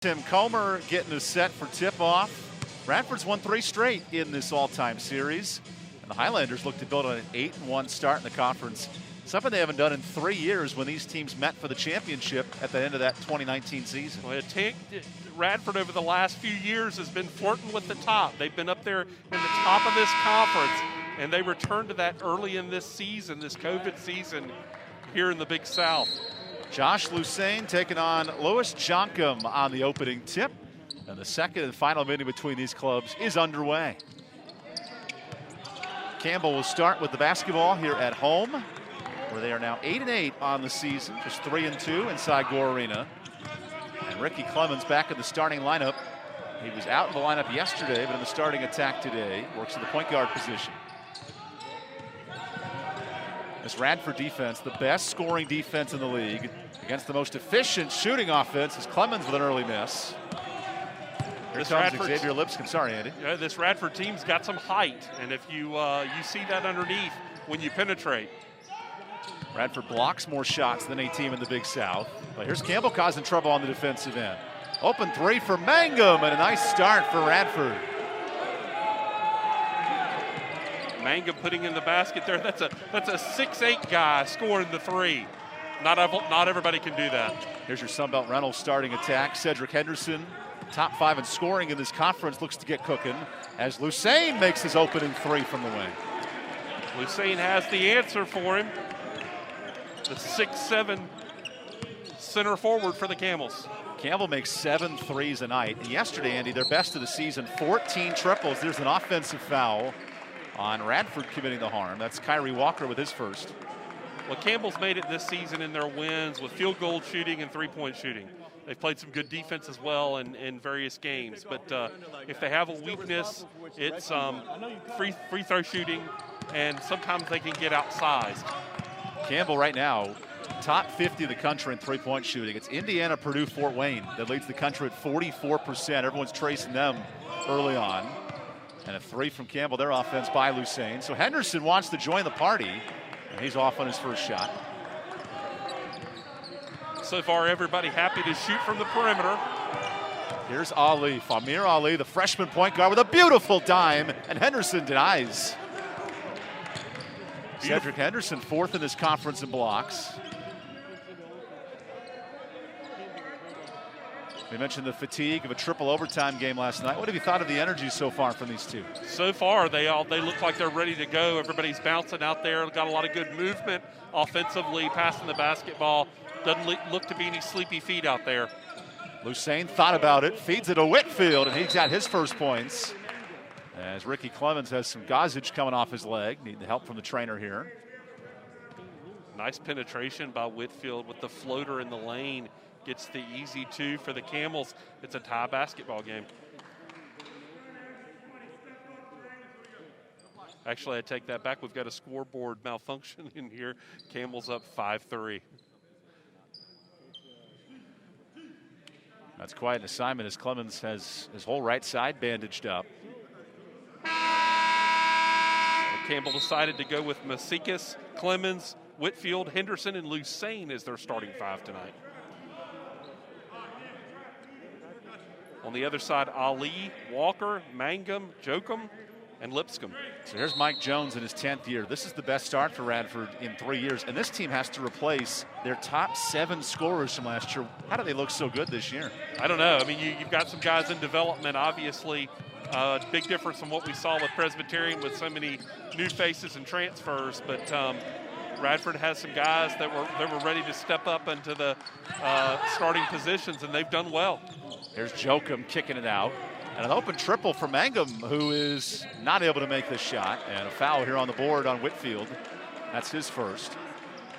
Tim Comer getting us set for tip-off. Radford's won 3 straight in this all-time series. And the Highlanders look to build on an 8-1 start in the conference. Something they haven't done in 3 years when these teams met for the championship at the end of that 2019 season. Well, Radford over the last few years has been flirting with the top. They've been up there in the top of this conference, and they returned to that early in this season, this COVID season, here in the Big South. Josh Lusain taking on Louis Jonkum on the opening tip. And the second and final meeting between these clubs is underway. Campbell will start with the basketball here at home, where they are now 8-8 on the season, just 3-2 inside Gore Arena. And Ricky Clemens back in the starting lineup. He was out in the lineup yesterday, but in the starting attack today, works in the point guard position. This Radford defense, the best scoring defense in the league, against the most efficient shooting offense, is Clemens with an early miss. Here comes Xavier Lipscomb. Sorry, Andy. Yeah, this Radford team's got some height, and if you see that underneath when you penetrate. Radford blocks more shots than any team in the Big South. But here's Campbell causing trouble on the defensive end. Open three for Mangum, and a nice start for Radford. Mangum putting in the basket there. That's a 6'8" guy scoring the three. Not everybody can do that. Here's your Sunbelt Reynolds starting attack. Cedric Henderson, top 5 in scoring in this conference, looks to get cooking as Lusain makes his opening three from the wing. Lusain has the answer for him. The 6'7" center forward for the Camels. Campbell makes 7 threes a night. And yesterday, Andy, their best of the season, 14 triples. There's an offensive foul on Radford committing the harm. That's Kyrie Walker with his first. Well, Campbell's made it this season in their wins with field goal shooting and three-point shooting. They've played some good defense as well in various games. But if they have a weakness, it's free throw shooting, and sometimes they can get outsized. Campbell right now, top 50 of the country in three-point shooting. It's Indiana, Purdue, Fort Wayne that leads the country at 44%. Everyone's tracing them early on. And a three from Campbell, their offense by Lusain. So Henderson wants to join the party, and he's off on his first shot. So far, everybody happy to shoot from the perimeter. Here's Ali, Famir Ali, the freshman point guard with a beautiful dime, and Henderson denies. Cedric Henderson, 4th in this conference in blocks. We mentioned the fatigue of a triple overtime game last night. What have you thought of the energy so far from these two? So far, they look like they're ready to go. Everybody's bouncing out there. Got a lot of good movement offensively, passing the basketball. Doesn't look to be any sleepy feet out there. Lusain thought about it, feeds it to Whitfield, and he's got his first points. As Ricky Clemens has some gazage coming off his leg. Need the help from the trainer here. Nice penetration by Whitfield with the floater in the lane. Gets the easy 2 for the Camels. It's a tie basketball game. Actually, I take that back. We've got a scoreboard malfunction in here. Camels up 5-3. That's quite an assignment as Clemens has his whole right side bandaged up. Campbell decided to go with Masikis, Clemens, Whitfield, Henderson, and Lusain as their starting 5 tonight. On the other side, Ali, Walker, Mangum, Jokum, and Lipscomb. So here's Mike Jones in his 10th year. This is the best start for Radford in 3 years, and this team has to replace their top 7 scorers from last year. How do they look so good this year? I don't know. I mean, you've got some guys in development, obviously. Big difference from what we saw with Presbyterian with so many new faces and transfers, but Radford has some guys that were ready to step up into the starting positions, and they've done well. Here's Jokum kicking it out. And an open triple for Mangum, who is not able to make this shot. And a foul here on the board on Whitfield. That's his first.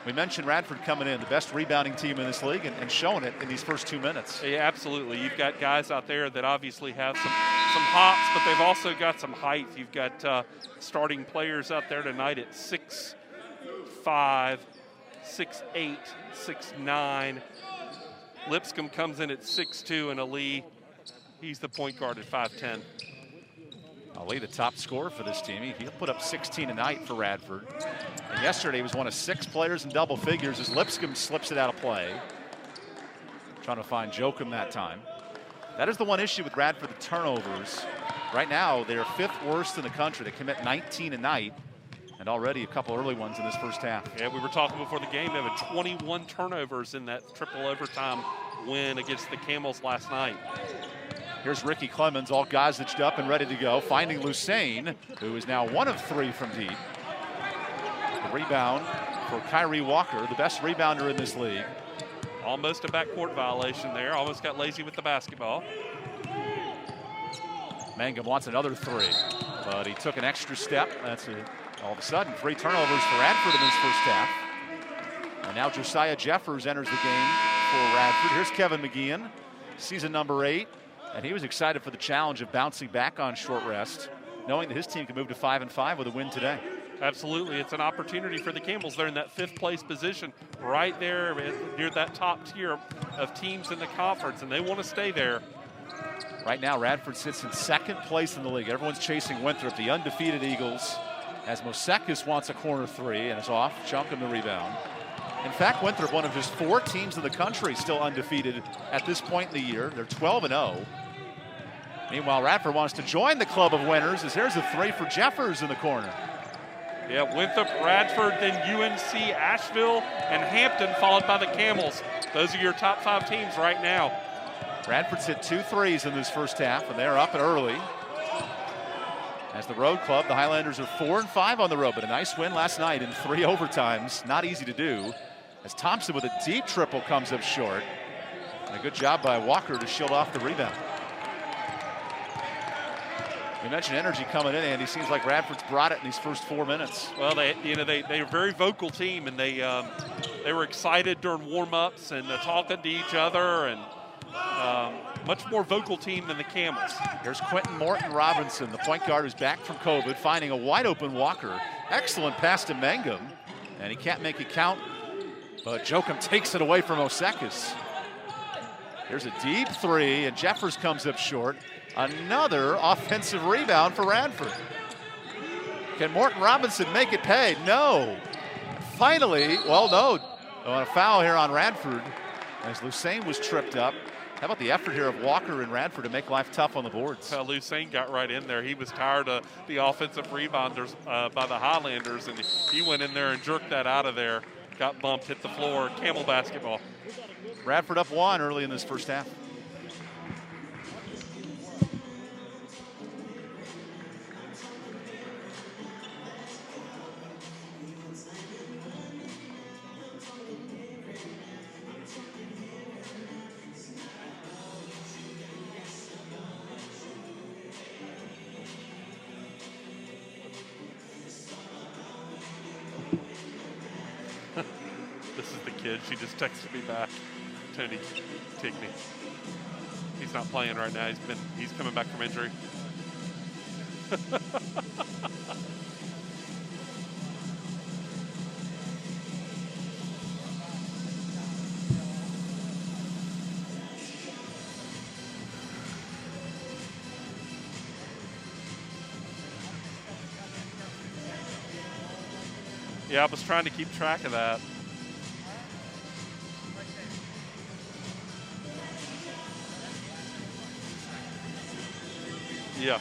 We mentioned Radford coming in, the best rebounding team in this league, and showing it in these first 2 minutes. Yeah, absolutely. You've got guys out there that obviously have some hops, but they've also got some height. You've got starting players out there tonight at 6'5", 6'8", 6'9". Lipscomb comes in at 6'2", and Ali, he's the point guard at 5'10". Ali, the top scorer for this team. He'll put up 16 a night for Radford. And yesterday he was one of 6 players in double figures as Lipscomb slips it out of play. Trying to find Jokum that time. That is the one issue with Radford, the turnovers. Right now, they are 5th worst in the country. They commit 19 a night, and already a couple early ones in this first half. Yeah, we were talking before the game. They had 21 turnovers in that triple overtime win against the Camels last night. Here's Ricky Clemens, all gazaged up and ready to go, finding Lusain, who is now 1 of 3 from deep. The rebound for Kyrie Walker, the best rebounder in this league. Almost a backcourt violation there. Almost got lazy with the basketball. Mangum wants another 3, but he took an extra step. That's it. All of a sudden, 3 turnovers for Radford in this first half. And now Josiah Jeffers enters the game for Radford. Here's Kevin McGeehan, season number 8. And he was excited for the challenge of bouncing back on short rest, knowing that his team can move to 5-5 with a win today. Absolutely. It's an opportunity for the Camels. They're in that 5th place position right there near that top tier of teams in the conference, and they want to stay there. Right now, Radford sits in 2nd place in the league. Everyone's chasing Winthrop, the undefeated Eagles, as Mosekis wants a corner 3 and is off. Chunkum the rebound. In fact, Winthrop, one of just 4 teams in the country still undefeated at this point in the year. They're 12-0. Meanwhile, Radford wants to join the club of winners as there's a 3 for Jeffers in the corner. Yeah, Winthrop, Radford, then UNC, Asheville, and Hampton, followed by the Camels. Those are your top 5 teams right now. Radford's hit 2 threes in this first half, and they're up and early. As the road club, the Highlanders are 4-5 on the road, but a nice win last night in 3 overtimes. Not easy to do. As Thompson with a deep triple comes up short. And a good job by Walker to shield off the rebound. You mentioned energy coming in, Andy. Seems like Radford's brought it in these first 4 minutes. Well, they're a very vocal team, and they were excited during warm-ups and talking to each other, and much more vocal team than the Camels. Here's Quentin Morton Robinson, the point guard who's back from COVID, finding a wide-open Walker. Excellent pass to Mangum, and he can't make it count, but Jokum takes it away from Mosekis. Here's a deep 3, and Jeffers comes up short. Another offensive rebound for Radford. Can Morton Robinson make it pay? No. Finally, well, no. A foul here on Radford as Lusain was tripped up. How about the effort here of Walker and Radford to make life tough on the boards? Lusain got right in there. He was tired of the offensive rebounders by the Highlanders, and he went in there and jerked that out of there. Got bumped, hit the floor. Camel basketball. Radford up 1 early in this first half. She just texted me back. Tony Tigney. He's not playing right now. He's coming back from injury. Yeah, I was trying to keep track of that. Yeah.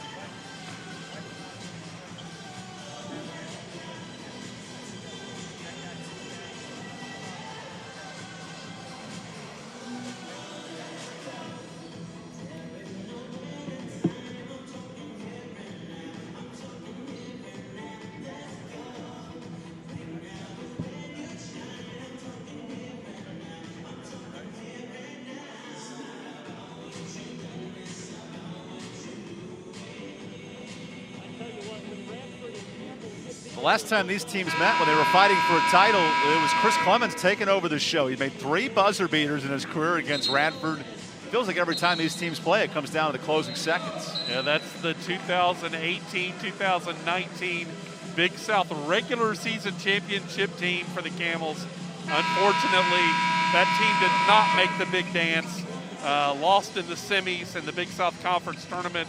The last time these teams met when they were fighting for a title, it was Chris Clemens taking over the show. He made 3 buzzer beaters in his career against Radford. Feels like every time these teams play, it comes down to the closing seconds. Yeah, that's the 2018-2019 Big South regular season championship team for the Camels. Unfortunately, that team did not make the big dance. Lost in the semis in the Big South Conference tournament,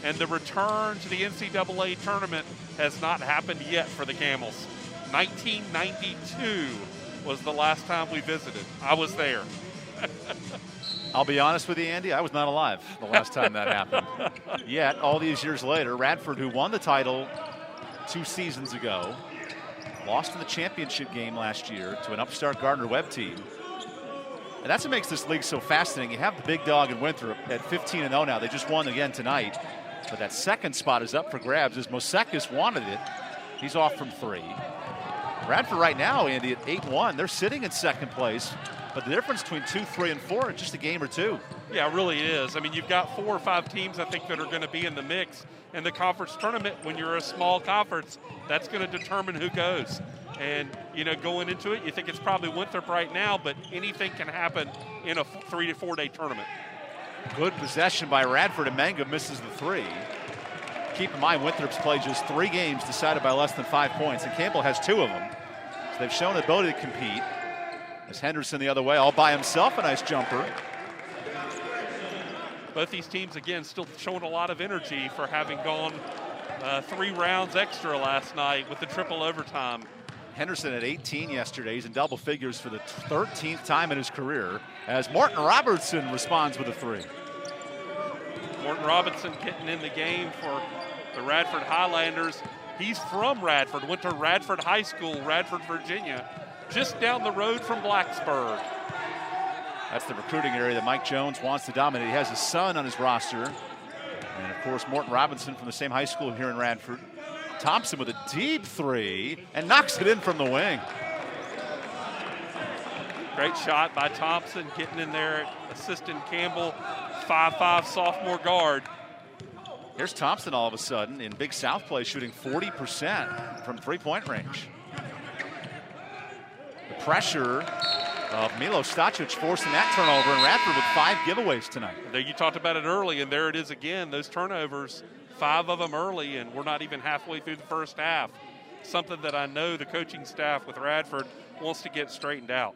and the return to the NCAA tournament has not happened yet for the Camels. 1992 was the last time we visited. I was there. I'll be honest with you, Andy, I was not alive the last time that happened. Yet, all these years later, Radford, who won the title 2 seasons ago, lost in the championship game last year to an upstart Gardner-Webb team. And that's what makes this league so fascinating. You have the big dog in Winthrop at 15-0 now. They just won again tonight. But that second spot is up for grabs as Mosekis wanted it. He's off from 3. Radford right now, Andy, at 8-1. They're sitting in second place. But the difference between 2, 3, and 4 is just a game or 2. Yeah, it really is. I mean, you've got 4 or 5 teams, I think, that are going to be in the mix. In the conference tournament, when you're a small conference, that's going to determine who goes. And, you know, going into it, you think it's probably Winthrop right now, but anything can happen in a 3 to 4 day tournament. Good possession by Radford, and Mangum misses the 3. Keep in mind, Winthrop's played just 3 games decided by less than 5 points, and Campbell has 2 of them. So they've shown the ability to compete. As Henderson the other way, all by himself, a nice jumper. Both these teams, again, still showing a lot of energy for having gone 3 rounds extra last night with the triple overtime. Henderson at 18 yesterday. He's in double figures for the 13th time in his career as Morton Robertson responds with a 3. Morton Robertson getting in the game for the Radford Highlanders. He's from Radford, went to Radford High School, Radford, Virginia, just down the road from Blacksburg. That's the recruiting area that Mike Jones wants to dominate. He has his son on his roster. And, of course, Morton Robinson from the same high school here in Radford. Thompson with a deep 3 and knocks it in from the wing. Great shot by Thompson, getting in there, assisting Campbell, 5'5" sophomore guard. Here's Thompson all of a sudden in Big South play, shooting 40% from 3-point range. The pressure of Milo Stacic forcing that turnover, and Radford with 5 giveaways tonight. There, you talked about it early, and there it is again, those turnovers, 5 of them early, and we're not even halfway through the first half. Something that I know the coaching staff with Radford wants to get straightened out.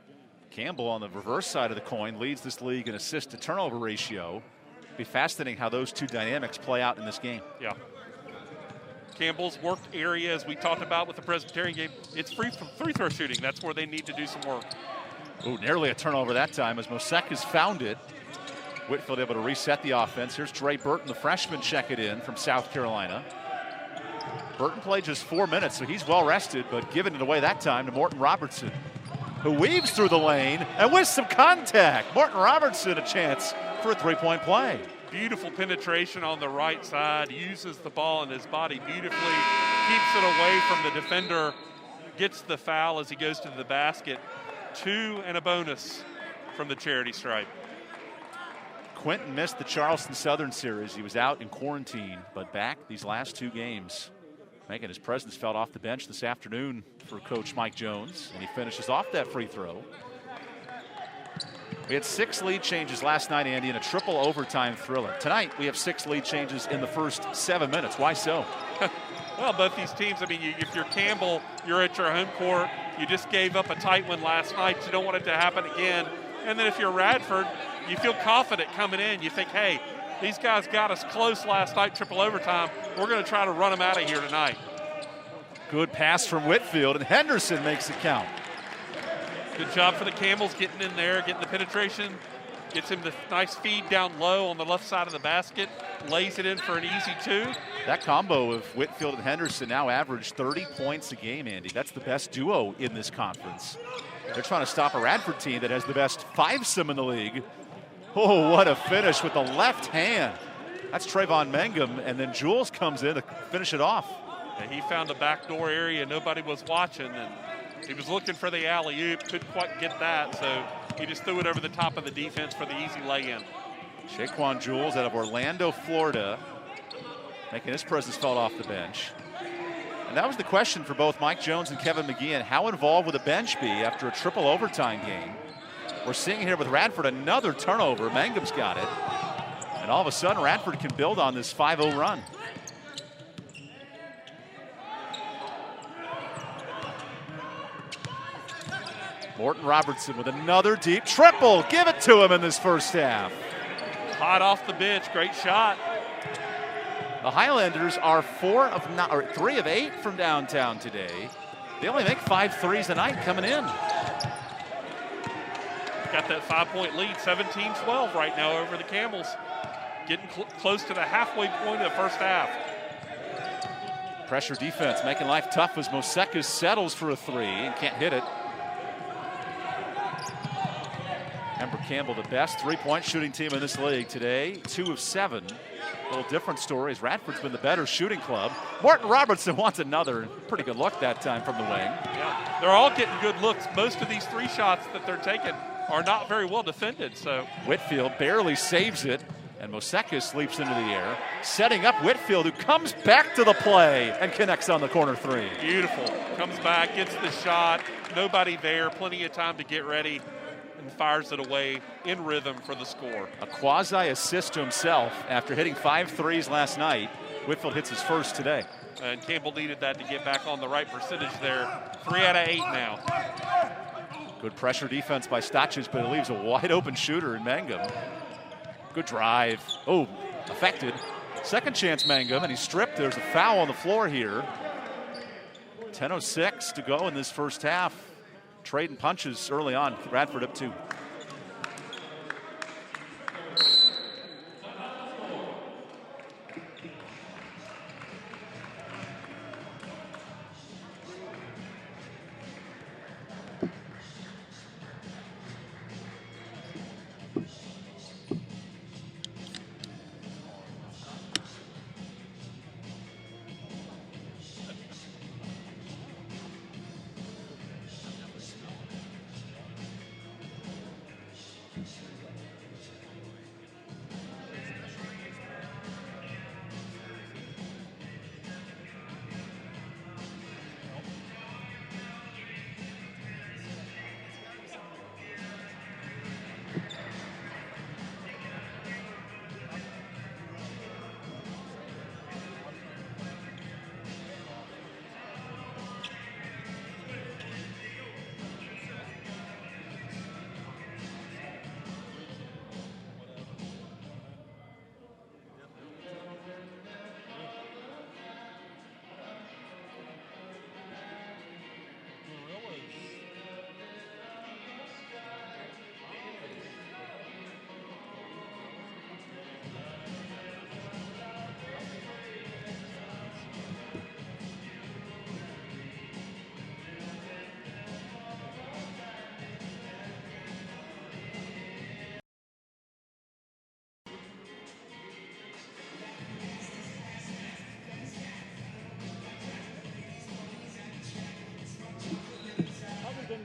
Campbell on the reverse side of the coin leads this league in assist to turnover ratio. Be fascinating how those 2 dynamics play out in this game. Yeah. Campbell's work area, as we talked about with the Presbyterian game, it's free throw shooting. That's where they need to do some work. Ooh, nearly a turnover that time as Mosekis found it. Whitfield able to reset the offense. Here's Dre Burton, the freshman, check it in from South Carolina. Burton played just 4 minutes, so he's well rested, but giving it away that time to Morton Robertson, who weaves through the lane and with some contact. Morton Robertson a chance for a 3-point play. Beautiful penetration on the right side, uses the ball in his body beautifully, keeps it away from the defender, gets the foul as he goes to the basket. 2 and a bonus from the charity stripe. Quinton missed the Charleston Southern series. He was out in quarantine, but back these last 2 games, making his presence felt off the bench this afternoon for Coach Mike Jones, and he finishes off that free throw. We had 6 lead changes last night, Andy, in a triple overtime thriller. Tonight, we have 6 lead changes in the first 7 minutes. Why so? Well, both these teams, I mean, if you're Campbell, you're at your home court. You just gave up a tight one last night. You don't want it to happen again. And then if you're Radford, you feel confident coming in. You think, hey, these guys got us close last night, triple overtime. We're going to try to run them out of here tonight. Good pass from Whitfield, and Henderson makes it count. Good job for the Campbells getting in there, getting the penetration. Gets him the nice feed down low on the left side of the basket. Lays it in for an easy 2. That combo of Whitfield and Henderson now average 30 points a game, Andy. That's the best duo in this conference. They're trying to stop a Radford team that has the best 5-some in the league. Oh, what a finish with the left hand. That's Trayvon Mangum, and then Jules comes in to finish it off. And he found a backdoor area nobody was watching, and he was looking for the alley-oop, couldn't quite get that, so he just threw it over the top of the defense for the easy lay-in. Shaquan Jules out of Orlando, Florida, making his presence felt off the bench. And that was the question for both Mike Jones and Kevin McGeehan. How involved would the bench be after a triple overtime game? We're seeing here with Radford another turnover. Mangum's got it. And all of a sudden, Radford can build on this 5-0 run. Morton Robertson with another deep triple. Give it to him in this first half. Hot off the bench, great shot. The Highlanders are 3 of 8 from downtown today. They only make 5 threes a night coming in. got that 5-point lead, 17-12 right now over the Camels. Getting close to the halfway point of the first half. Pressure defense making life tough as Mosekis settles for a three and can't hit it. Amber Campbell, the best three-point shooting team in this league today, 2 of 7. A little different story as Radford's been the better shooting club. Martin Robertson wants another. Pretty good look that time from the wing. Yeah, they're all getting good looks. Most of these 3 shots that they're taking are not very well defended. So Whitfield barely saves it, and Mosekis leaps into the air, setting up Whitfield, who comes back to the play and connects on the corner 3. Beautiful. Comes back, gets the shot. Nobody there. Plenty of time to get ready. And fires it away in rhythm for the score. A quasi-assist to himself after hitting 5 threes last night. Whitfield hits his first today. And Campbell needed that to get back on the right percentage there. 3 out of 8 now. Good pressure defense by Stachus, but it leaves a wide open shooter in Mangum. Good drive. Oh, affected. Second chance Mangum, and he's stripped. There's a foul on the floor here. 10:06 to go in this first half. Trading punches early on. Radford up 2.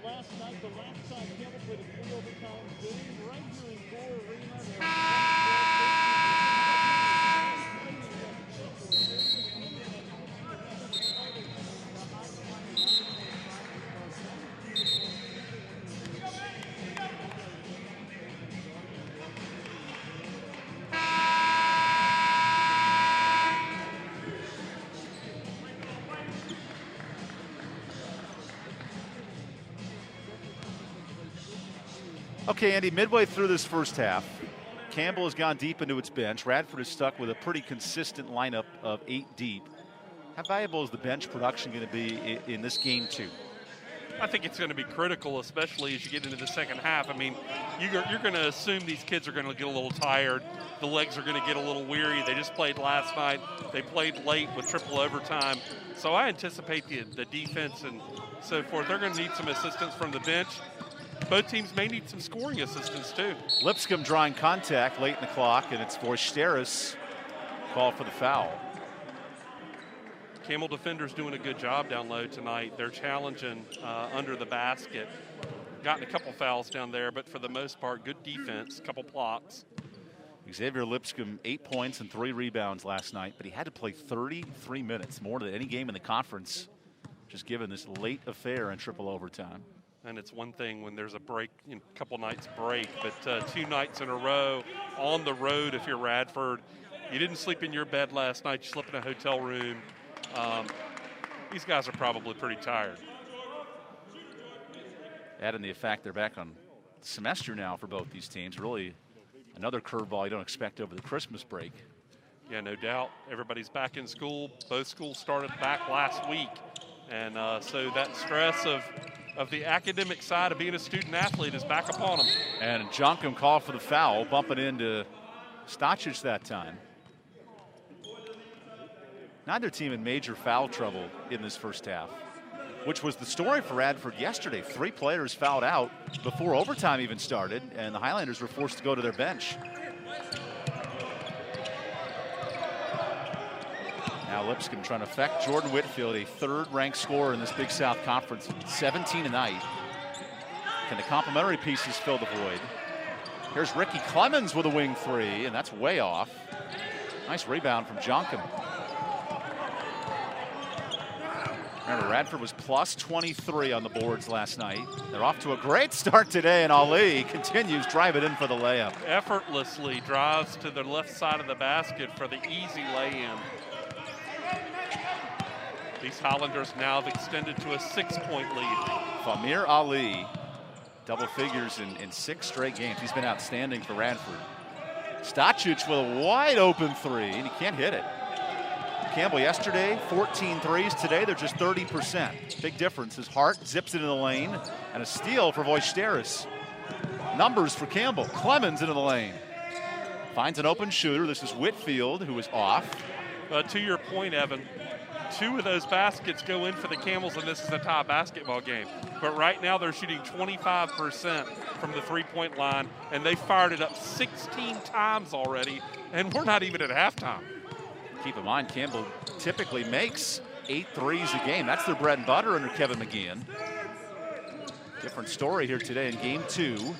Last night, the last time Campbell played a 3 overtime game right here in Gore Arena. Okay, Andy, midway through this first half, Campbell has gone deep into its bench. Radford is stuck with a pretty consistent lineup of 8 deep. How valuable is the bench production going to be in this game, too? I think it's going to be critical, especially as you get into the second half. I mean, you're going to assume these kids are going to get a little tired. The legs are going to get a little weary. They just played last night. They played late with triple overtime. So I anticipate the defense and so forth. They're going to need some assistance from the bench. Both teams may need some scoring assistance, too. Lipscomb drawing contact late in the clock, and it's Voisteris called for the foul. Camel defenders doing a good job down low tonight. They're challenging under the basket. Gotten a couple fouls down there, but for the most part, good defense, couple blocks. Xavier Lipscomb, 8 points and 3 rebounds last night, but he had to play 33 minutes, more than any game in the conference, just given this late affair in triple overtime. And it's one thing when there's a break, a couple nights break, but 2 nights in a row on the road if you're Radford. You didn't sleep in your bed last night, you slept in a hotel room. These guys are probably pretty tired. Adding the fact they're back on semester now for both these teams, really another curveball you don't expect over the Christmas break. Yeah, no doubt. Everybody's back in school. Both schools started back last week. And so that stress of of the academic side of being a student athlete is back upon him. And Jonkum called for the foul, bumping into Stocic that time. Neither team in major foul trouble in this first half, which was the story for Radford yesterday. 3 players fouled out before overtime even started, and the Highlanders were forced to go to their bench. Now Lipscomb trying to affect Jordan Whitfield, a 3rd-ranked scorer in this Big South Conference, 17 tonight. Can the complementary pieces fill the void? Here's Ricky Clemens with a wing 3, and that's way off. Nice rebound from Jonkum. Remember, Radford was plus 23 on the boards last night. They're off to a great start today, and Ali continues drive it in for the layup. Effortlessly drives to the left side of the basket for the easy lay-in. These Highlanders now have extended to a 6-point lead. Famir Ali, double figures in 6 straight games. He's been outstanding for Radford. Stocic with a wide open 3, and he can't hit it. Campbell yesterday, 14 threes. Today, they're just 30%. Big difference. His Hart zips it in the lane, and a steal for Voisteris. Numbers for Campbell. Clemens into the lane. Finds an open shooter. This is Whitfield, who is off. To your point, Evan, 2 of those baskets go in for the Camels, and this is a tie basketball game. But right now, they're shooting 25% from the 3-point line, and they fired it up 16 times already, and we're not even at halftime. Keep in mind, Campbell typically makes 8 threes a game. That's their bread and butter under Kevin McGeehan. Different story here today in game 2.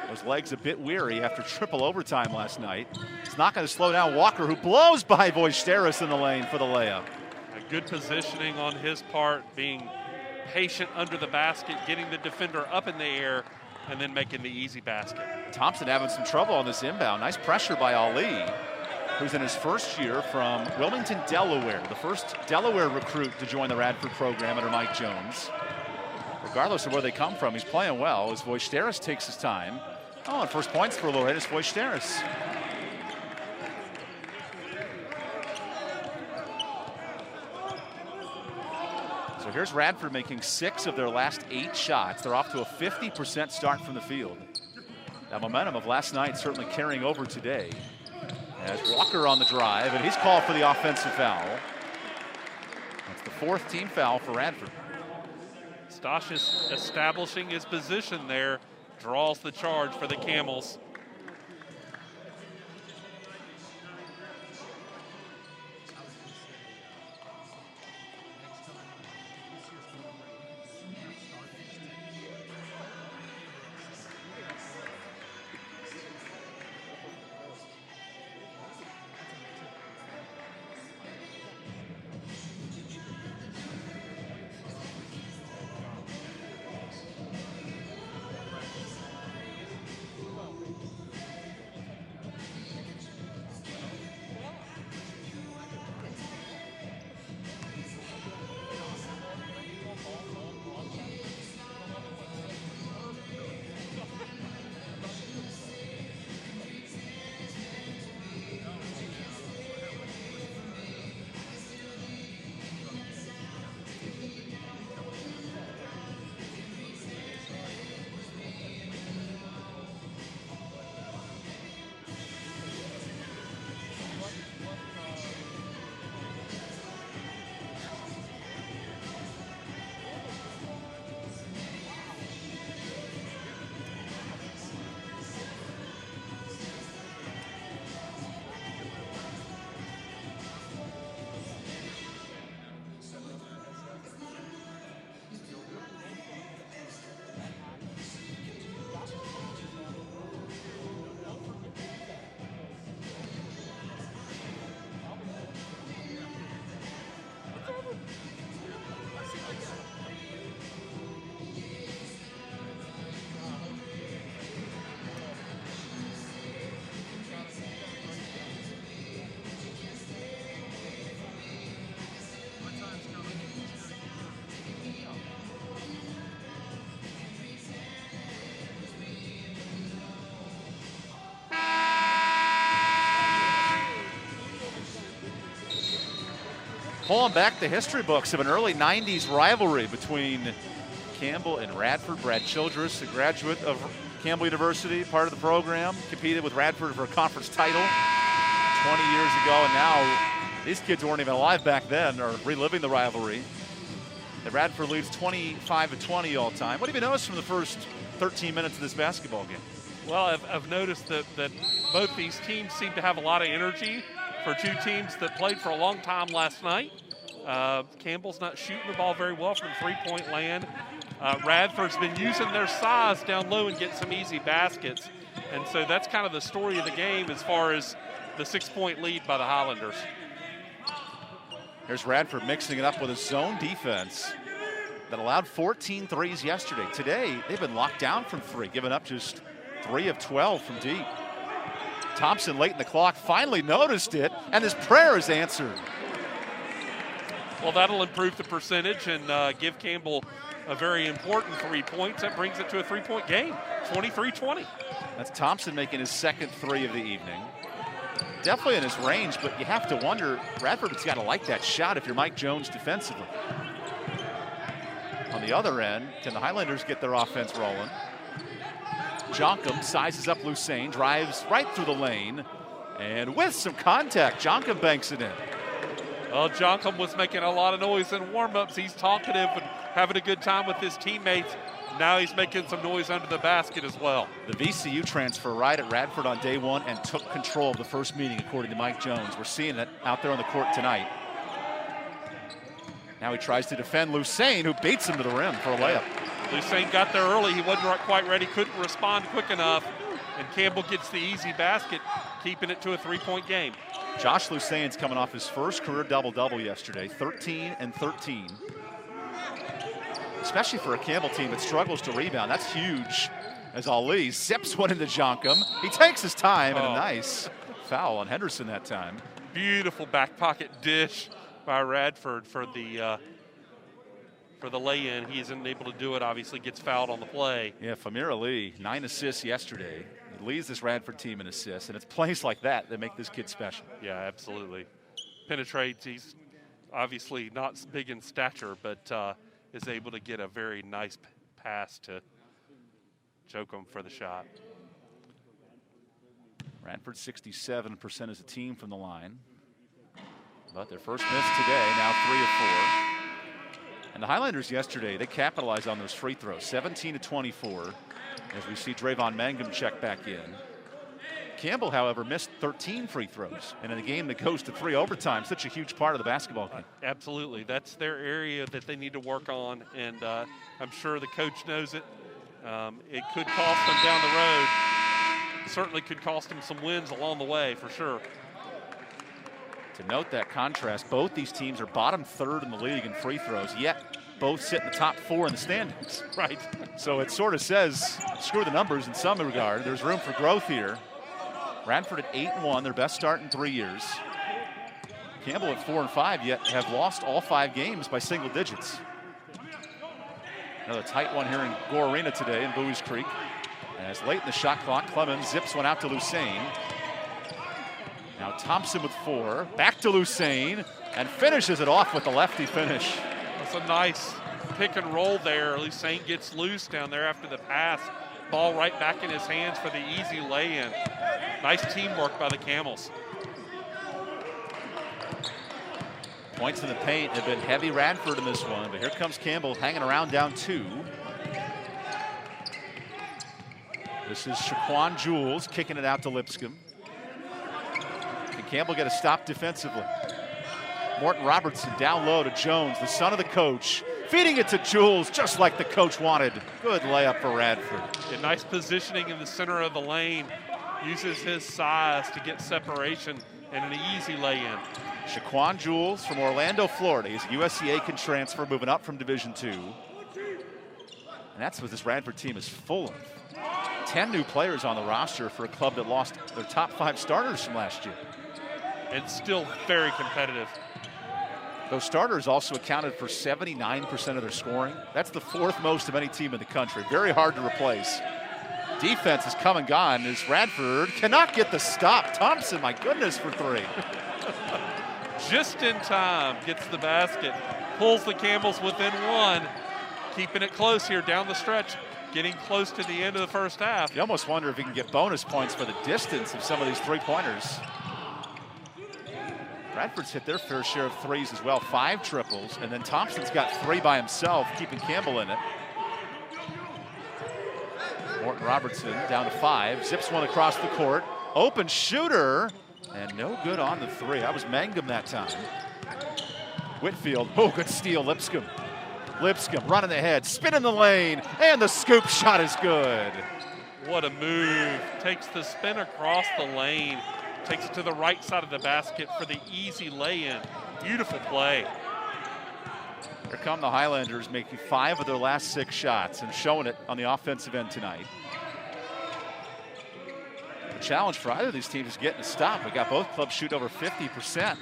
Those legs a bit weary after triple overtime last night. It's not going to slow down Walker, who blows by Voisteris in the lane for the layup. A good positioning on his part, being patient under the basket, getting the defender up in the air, and then making the easy basket. Thompson having some trouble on this inbound. Nice pressure by Ali, who's in his first year from Wilmington, Delaware, the first Delaware recruit to join the Radford program under Mike Jones. Regardless of where they come from, he's playing well as Voisteris takes his time. Oh, and first points for Loretta's Voisteris. So here's Radford making 6 of their last 8 shots. They're off to a 50% start from the field. That momentum of last night certainly carrying over today. As Walker on the drive, and he's called for the offensive foul. That's the 4th team foul for Radford. Stocic establishing his position there, draws the charge for the Camels. Pulling back the history books of an early 90s rivalry between Campbell and Radford. Brad Childress, a graduate of Campbell University, part of the program, competed with Radford for a conference title 20 years ago, and now these kids weren't even alive back then, or reliving the rivalry. The Radford leads 25-20 all time. What have you noticed from the first 13 minutes of this basketball game? Well, I've noticed that both these teams seem to have a lot of energy for two teams that played for a long time last night. Campbell's not shooting the ball very well from three-point land. Radford's been using their size down low and getting some easy baskets. And so that's kind of the story of the game as far as the 6-point lead by the Highlanders. Here's Radford mixing it up with a zone defense that allowed 14 threes yesterday. Today, they've been locked down from three, giving up just 3 of 12 from deep. Thompson late in the clock finally noticed it, and his prayer is answered. Well, that'll improve the percentage and give Campbell a very important 3 points. That brings it to a 3-point game, 23-20. That's Thompson making his second 3 of the evening. Definitely in his range, but you have to wonder, Radford has got to like that shot if you're Mike Jones defensively. On the other end, can the Highlanders get their offense rolling? Jonkum sizes up Lucene, drives right through the lane, and with some contact, Jonkum banks it in. Well, Jonkum was making a lot of noise in warm-ups. He's talkative and having a good time with his teammates. Now he's making some noise under the basket as well. The VCU transfer right at Radford on day one and took control of the first meeting, according to Mike Jones. We're seeing it out there on the court tonight. Now he tries to defend Lucene, who beats him to the rim for a layup. Lucene got there early. He wasn't quite ready, couldn't respond quick enough, and Campbell gets the easy basket, keeping it to a 3-point game. Josh Lucene's coming off his first career double-double yesterday, 13 and 13. Especially for a Campbell team that struggles to rebound. That's huge as Ali zips one into Jonkum. He takes his time, and a nice foul on Henderson that time. Beautiful back pocket dish by Radford for the lay-in. He isn't able to do it, obviously gets fouled on the play. Yeah, Famir Ali, 9 assists yesterday. He leads this Radford team in assists, and it's plays like that that make this kid special. Yeah, absolutely. Penetrates. He's obviously not big in stature, but is able to get a very nice pass to choke him for the shot. Radford 67% as a team from the line. But their first miss today, now 3 of 4. And the Highlanders yesterday, they capitalized on those free throws, 17-24, as we see Drayvon Mangum check back in. Campbell, however, missed 13 free throws. And in a game that goes to 3 overtime, such a huge part of the basketball game. Absolutely. That's their area that they need to work on, and I'm sure the coach knows it. It could cost them down the road. Certainly could cost them some wins along the way, for sure. To note that contrast, both these teams are bottom 3rd in the league in free throws, yet both sit in the top 4 in the standings. Right. So it sort of says, screw the numbers in some regard. There's room for growth here. Radford at 8-1, their best start in 3 years. Campbell at 4-5, yet have lost all 5 games by single digits. Another tight one here in Gore Arena today in Bowies Creek. As late in the shot clock, Clemens zips one out to Lucene. Now Thompson with 4, back to Lucene, and finishes it off with the lefty finish. That's a nice pick and roll there. Lucene gets loose down there after the pass. Ball right back in his hands for the easy lay-in. Nice teamwork by the Camels. Points in the paint have been heavy Radford in this one, but here comes Campbell hanging around down 2. This is Shaquan Jules kicking it out to Lipscomb. Can Campbell get a stop defensively? Morton Robertson down low to Jones, the son of the coach, feeding it to Jules just like the coach wanted. Good layup for Radford. A nice positioning in the center of the lane. Uses his size to get separation and an easy lay-in. Shaquan Jules from Orlando, Florida. He's a USCA can transfer, moving up from Division II. And that's what this Radford team is full of. 10 new players on the roster for a club that lost their top 5 starters from last year. And still very competitive. Those starters also accounted for 79% of their scoring. That's the 4th most of any team in the country. Very hard to replace. Defense has come and gone as Radford cannot get the stop. Thompson, my goodness, for 3. Just in time, gets the basket, pulls the Camels within 1. keeping it close here down the stretch, getting close to the end of the first half. You almost wonder if he can get bonus points for the distance of some of these three-pointers. Bradford's hit their fair share of threes as well, 5 triples, and then Thompson's got 3 by himself, keeping Campbell in it. Morton Robertson down to 5, zips one across the court, open shooter, and no good on the 3. That was Mangum that time. Whitfield, oh, good steal, Lipscomb. Lipscomb running ahead, spin in the lane, and the scoop shot is good. What a move. Takes the spin across the lane, takes it to the right side of the basket for the easy lay-in. Beautiful play. Here come the Highlanders, making 5 of their last 6 shots and showing it on the offensive end tonight. The challenge for either of these teams is getting a stop. We got both clubs shoot over 50%.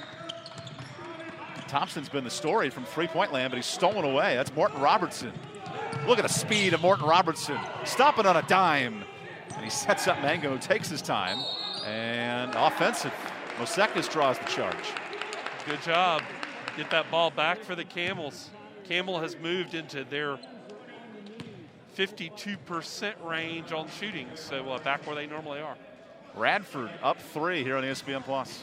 Thompson's been the story from three-point land, but he's stolen away. That's Morton Robertson. Look at the speed of Morton Robertson. Stopping on a dime. And he sets up Mango, who takes his time. And offensive. Mosekis draws the charge. Good job. Get that ball back for the Camels. Campbell has moved into their 52% range on shooting, so back where they normally are. Radford up 3 here on ESPN Plus.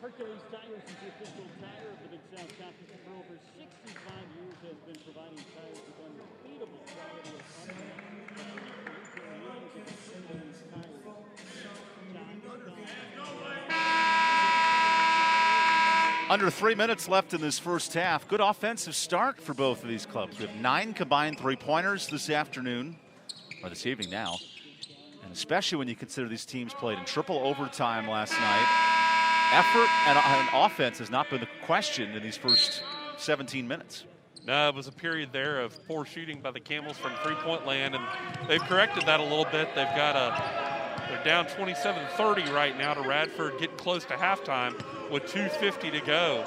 Hercules Tires is the official tire of the Big South Conference. For over 65 years has been providing tires with unbeatable quality of Under 3 minutes left in this first half. Good offensive start for both of these clubs. We have 9 combined three-pointers this afternoon, or this evening now. And especially when you consider these teams played in triple overtime last night. Effort and offense has not been the question in these first 17 minutes. No, it was a period there of poor shooting by the Camels from three-point land, and they've corrected that a little bit. They've got they're down 27-30 right now to Radford, getting close to halftime with 2:50 to go.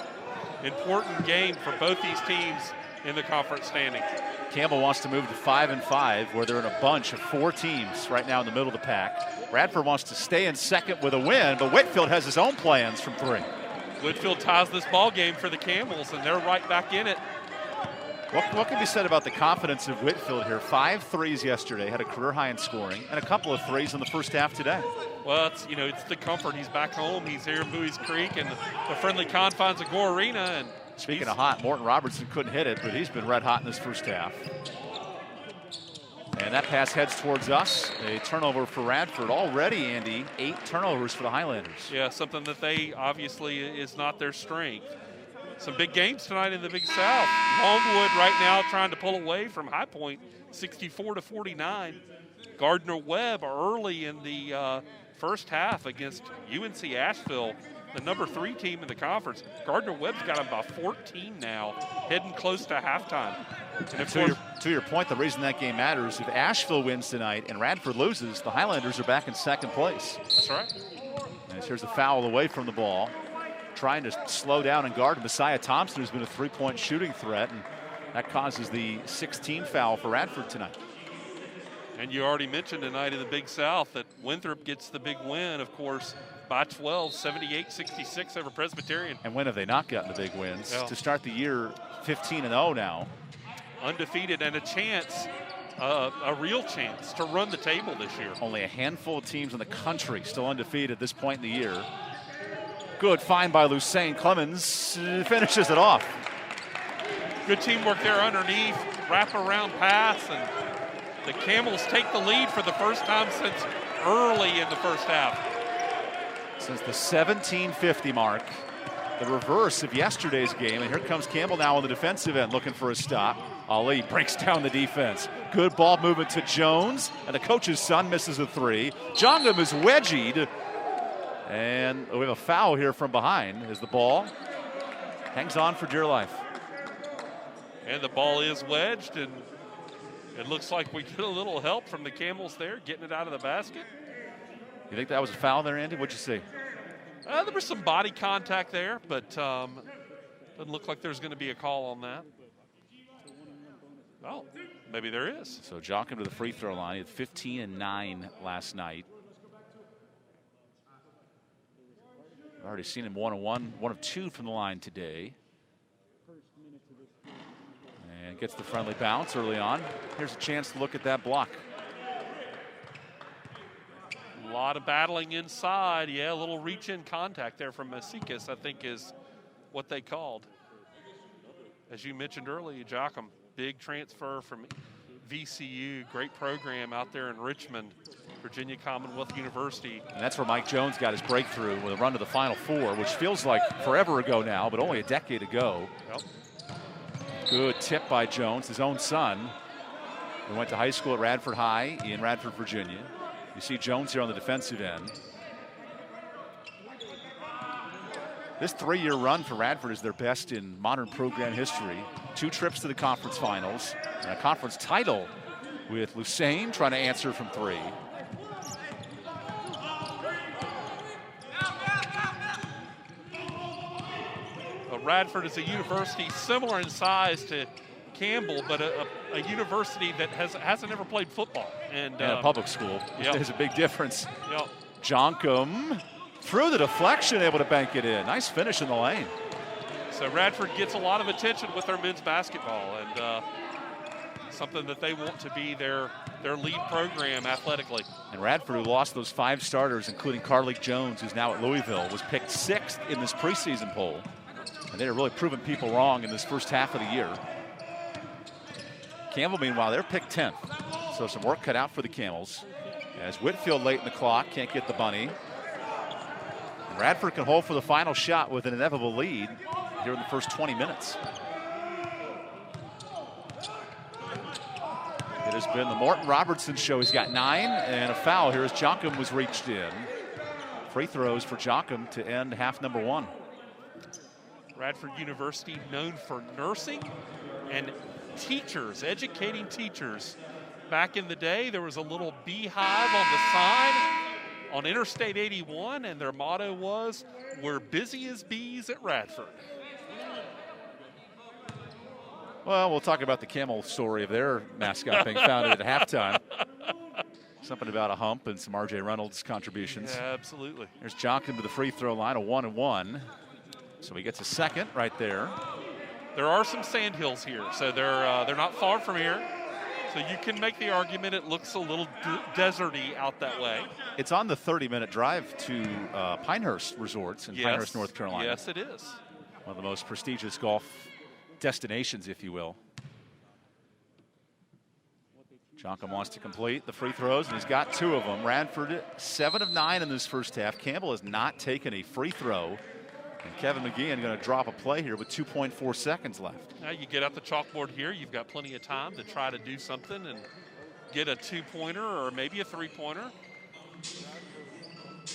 Important game for both these teams in the conference standings. Campbell wants to move to 5-5, where they're in a bunch of 4 teams right now in the middle of the pack. Radford wants to stay in second with a win, but Whitfield has his own plans from 3. Whitfield ties this ball game for the Camels, and they're right back in it. What can be said about the confidence of Whitfield here? 5 threes yesterday, had a career high in scoring, and a couple of threes in the first half today. Well, it's the comfort. He's back home. He's here in Bowie's Creek and the friendly confines of Gore Arena. And speaking of hot, Morton Robertson couldn't hit it, but he's been red hot in this first half. And that pass heads towards us. A turnover for Radford. Already, Andy, 8 turnovers for the Highlanders. Yeah, something that they obviously is not their strength. Some big games tonight in the Big South. Longwood right now trying to pull away from High Point, 64-49. Gardner-Webb early in the first half against UNC Asheville, the number 3 team in the conference. Gardner-Webb's got them by 14 now, heading close to halftime. And to your point, the reason that game matters, if Asheville wins tonight and Radford loses, the Highlanders are back in second place. That's right. And here's a foul away from the ball. Trying to slow down and guard Messiah Thompson, who's been a 3-point shooting threat, and that causes the 16th foul for Radford tonight. And you already mentioned tonight in the Big South that Winthrop gets the big win, of course, by 12, 78-66 over Presbyterian. And when have they not gotten the big wins? Yeah. To start the year 15-0 now. Undefeated and a chance, a real chance to run the table this year. Only a handful of teams in the country still undefeated at this point in the year. Good find by Lucene. Clemens finishes it off. Good teamwork there underneath, wrap-around pass, and the Camels take the lead for the first time since early in the first half. Since the 17:50 mark, the reverse of yesterday's game. And here comes Campbell now on the defensive end looking for a stop. Ali breaks down the defense. Good ball movement to Jones, and the coach's son misses a 3. Jongham is wedgied, and we have a foul here from behind as the ball hangs on for dear life. And the ball is wedged, and it looks like we get a little help from the Camels there, getting it out of the basket. You think that was a foul there, Andy? What'd you see? There was some body contact there, but doesn't look like there's going to be a call on that. Oh, maybe there is. So Jongham to the free throw line. He had 15 and 9 last night. I've already seen him 1 of 2 from the line today. And gets the friendly bounce early on. Here's a chance to look at that block. A lot of battling inside. Yeah, a little reach-in contact there from Masikis, I think is what they called. As you mentioned earlier, Joachim, big transfer from VCU, great program out there in Richmond, Virginia Commonwealth University. And that's where Mike Jones got his breakthrough with a run to the Final Four, which feels like forever ago now, but only a decade ago. Yep. Good tip by Jones, his own son. He went to high school at Radford High in Radford, Virginia. You see Jones here on the defensive end. This 3-year run for Radford is their best in modern program history. 2 trips to the conference finals and a conference title with Lucene trying to answer from 3. Radford is a university similar in size to Campbell, but a university that hasn't ever played football. And a public school. Yep. There's a big difference. Yep. Jongham through the deflection, able to bank it in. Nice finish in the lane. So Radford gets a lot of attention with their men's basketball, and something that they want to be their lead program athletically. And Radford, who lost those 5 starters, including Carlik Jones, who's now at Louisville, was picked 6th in this preseason poll. And they are really proving people wrong in this first half of the year. Campbell, meanwhile, they're picked 10th. So some work cut out for the Camels. As Whitfield late in the clock, can't get the bunny. And Radford can hold for the final shot with an inevitable lead here in the first 20 minutes. It has been the Morton Robertson show. He's got 9 and a foul here as Jongham was reached in. Free throws for Jongham to end half number 1. Radford University known for nursing and teachers, educating teachers. Back in the day, there was a little beehive on the sign on Interstate 81, and their motto was, "We're busy as bees at Radford." Well, we'll talk about the Camel story of their mascot being founded at halftime. Something about a hump and some R.J. Reynolds contributions. Yeah, absolutely. There's Jongham to the free throw line, a 1-1. So he gets a second right there. There are some sandhills here, so they're not far from here. So you can make the argument it looks a little deserty out that way. It's on the 30-minute drive to Pinehurst Resorts in Pinehurst, North Carolina. Yes, it is. One of the most prestigious golf destinations, if you will. Jongham wants to complete the free throws, and he's got 2 of them. Radford, 7 of 9 in this first half. Campbell has not taken a free throw. And Kevin McGeehan going to drop a play here with 2.4 seconds left. Now you get out the chalkboard here. You've got plenty of time to try to do something. And get a two-pointer or maybe a three-pointer.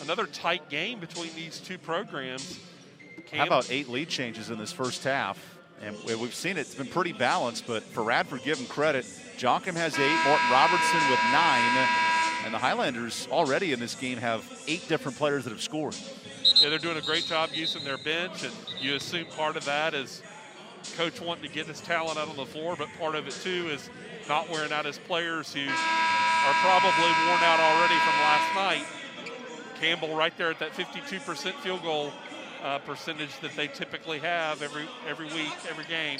Another tight game between these two programs. How about 8 lead changes in this first half? And we've seen it's been pretty balanced, but for Radford, give them credit. Jonkum has 8, Morton Robertson with 9, and the Highlanders already in this game have 8 different players that have scored. Yeah, they're doing a great job using their bench, and you assume part of that is coach wanting to get his talent out on the floor, but part of it too is not wearing out his players who are probably worn out already from last night. Campbell right there at that 52% field goal percentage that they typically have every week, every game.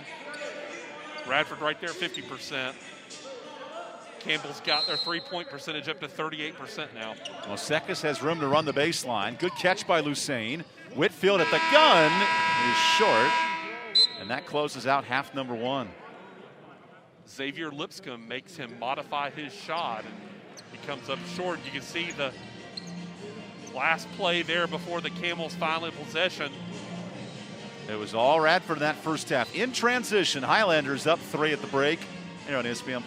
Radford right there, 50%. Campbell's got their three-point percentage up to 38% now. Well, Sekis has room to run the baseline. Good catch by Lusain. Whitfield at the gun is short, and that closes out half number 1. Xavier Lipscomb makes him modify his shot, and he comes up short. You can see the last play there before the Camels' final possession. It was all Radford in that first half. In transition, Highlanders up 3 at the break here on ESPN+.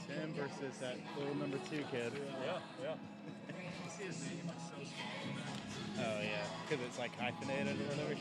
Him versus that little number 2 kid. Yeah. Oh yeah, because it's like hyphenated or whatever.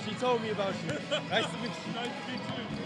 She told me about you. Nice to meet you. Nice to meet you.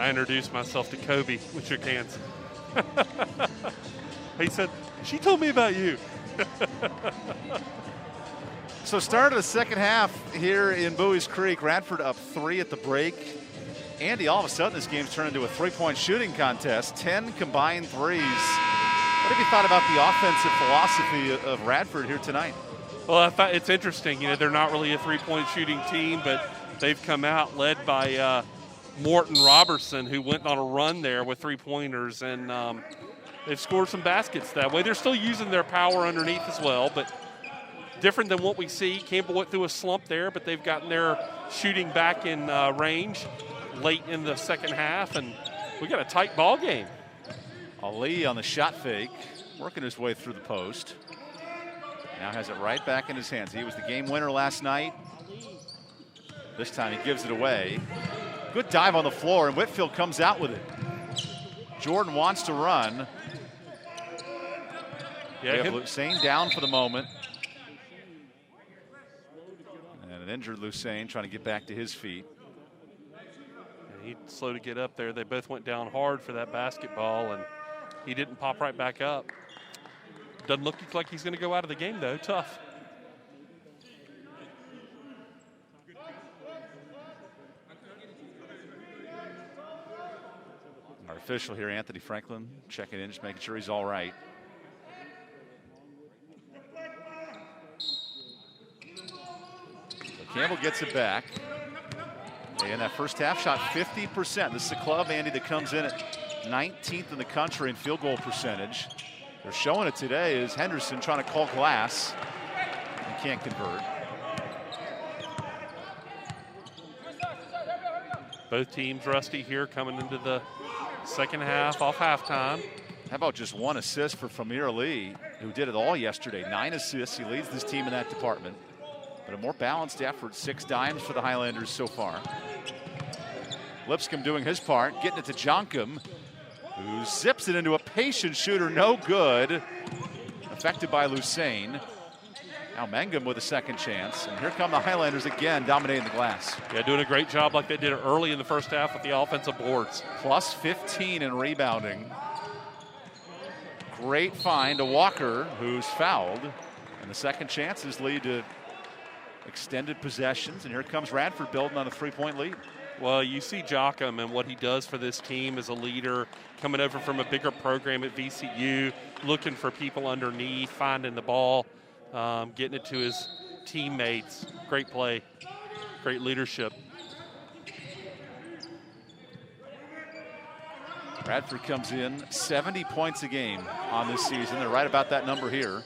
I introduced myself to Kobe. We shook hands. He said, she told me about you. So start of the second half here in Bowie's Creek. Radford up 3 at the break. Andy, all of a sudden this game's turned into a three-point shooting contest. 10 combined threes. What have you thought about the offensive philosophy of Radford here tonight? Well, I thought it's interesting. You know, they're not really a three-point shooting team, but they've come out led by Morton Robertson, who went on a run there with three-pointers, and they've scored some baskets that way. They're still using their power underneath as well, but different than what we see. Campbell went through a slump there, but they've gotten their shooting back in range late in the second half, and we got a tight ball game. Ali on the shot fake, working his way through the post. Now has it right back in his hands. He was the game winner last night. This time he gives it away. Good dive on the floor, and Whitfield comes out with it. Jordan wants to run. Yeah, we have Lucene down for the moment. And an injured Lucene trying to get back to his feet. He's slow to get up there. They both went down hard for that basketball, and he didn't pop right back up. Doesn't look like he's going to go out of the game, though. Tough. Our official here, Anthony Franklin, checking in, just making sure he's all right. So Campbell gets it back. In that first half, shot 50%. This is a club, Andy, that comes in at 19th in the country in field goal percentage. They're showing it today is Henderson trying to call glass and can't convert. Both teams rusty here coming into the second half off halftime. How about just one assist for Famir Ali, who did it all yesterday. 9 assists. He leads this team in that department. But a more balanced effort. 6 dimes for the Highlanders so far. Lipscomb doing his part, getting it to Jonkum, who zips it into a patient shooter, no good. Affected by Lucene. Now Mangum with a second chance. And here come the Highlanders again, dominating the glass. Yeah, doing a great job like they did early in the first half with the offensive boards. Plus 15 in rebounding. Great find to Walker, who's fouled. And the second chances lead to extended possessions. And here comes Radford building on a three-point lead. Well, you see Jocham and what he does for this team as a leader, coming over from a bigger program at VCU, looking for people underneath, finding the ball, getting it to his teammates. Great play, great leadership. Radford comes in 70 points a game on this season. They're right about that number here.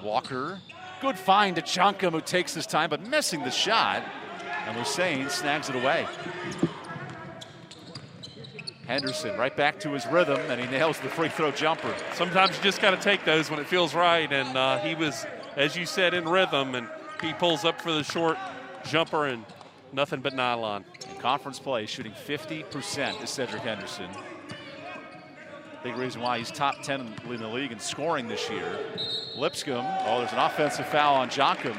Walker, good find to Jonkum, who takes his time, but missing the shot. And Lucene snags it away. Henderson right back to his rhythm, and he nails the free throw jumper. Sometimes you just got to take those when it feels right, and he was, as you said, in rhythm, and he pulls up for the short jumper and nothing but nylon. In conference play, shooting 50% is Cedric Henderson. Big reason why he's top 10 in the league in scoring this year. Lipscomb, oh, there's an offensive foul on Jonkum,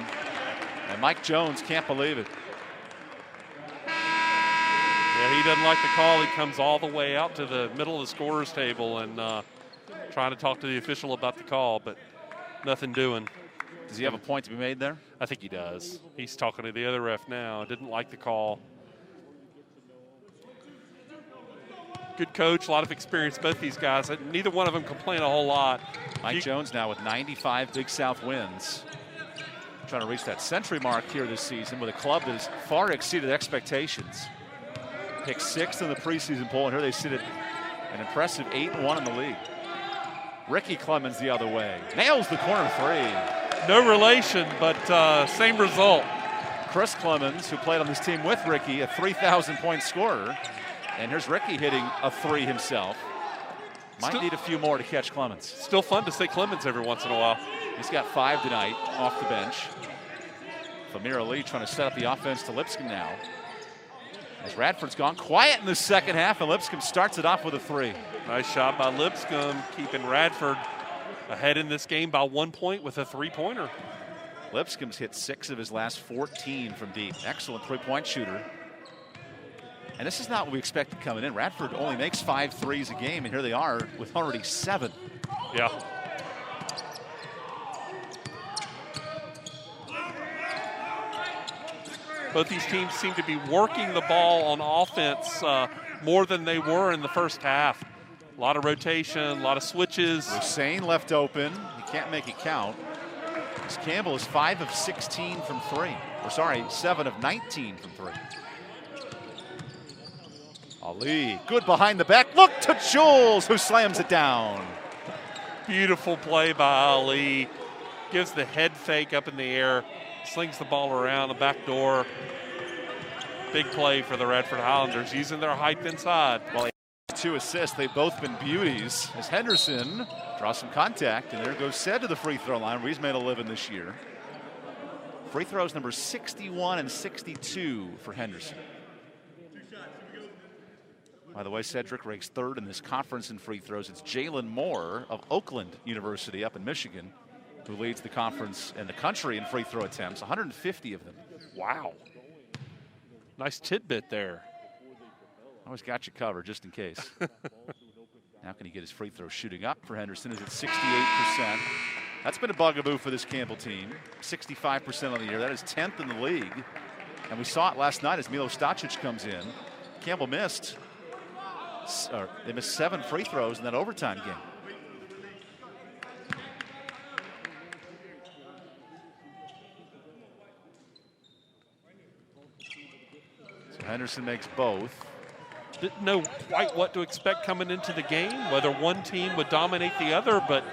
and Mike Jones can't believe it. Yeah, he doesn't like the call. He comes all the way out to the middle of the scorer's table and trying to talk to the official about the call, but nothing doing. Does he have a point to be made there? I think he does. He's talking to the other ref now. Didn't like the call. Good coach, a lot of experience, both these guys. Neither one of them complain a whole lot. Mike Jones now with 95 Big South wins. Trying to reach that century mark here this season with a club that has far exceeded expectations. Picked 6th in the preseason poll, and here they sit at an impressive 8-1 in the league. Ricky Clemens the other way. Nails the corner three. No relation, but same result. Chris Clemens, who played on this team with Ricky, a 3,000-point scorer. And here's Ricky hitting a three himself. Might need a few more to catch Clemens. Still fun to say Clemens every once in a while. He's got 5 tonight off the bench. Famir Ali trying to set up the offense to Lipscomb now. As Radford's gone quiet in the second half, and Lipscomb starts it off with a three. Nice shot by Lipscomb, keeping Radford ahead in this game by 1 point with a three-pointer. Lipscomb's hit 6 of his last 14 from deep. Excellent three-point shooter. And this is not what we expected coming in. Radford only makes 5 threes a game, and here they are with already 7. Yeah. Both these teams seem to be working the ball on offense more than they were in the first half. A lot of rotation, a lot of switches. Hussein left open. He can't make it count. Campbell is 5 of 16 from 3. Or sorry, 7 of 19 from 3. Ali, good behind the back. Look to Jules, who slams it down. Beautiful play by Ali. Gives the head fake up in the air. Slings the ball around the back door. Big play for the Radford Highlanders, using their height inside. Well, 2 assists. They've both been beauties. As Henderson draws some contact, and there goes Said to the free throw line, where he's made a living this year. Free throws number 61 and 62 for Henderson. By the way, Cedric ranks 3rd in this conference in free throws. It's Jalen Moore of Oakland University up in Michigan who leads the conference and the country in free throw attempts, 150 of them. Wow. Nice tidbit there. Always got you covered just in case. Now can he get his free throw shooting up for Henderson? Is at 68%. That's been a bugaboo for this Campbell team. 65% on the year. That is 10th in the league. And we saw it last night as Milo Stacic comes in. Campbell missed. They missed 7 free throws in that overtime game. So Henderson makes both. Didn't know quite what to expect coming into the game, whether one team would dominate the other, but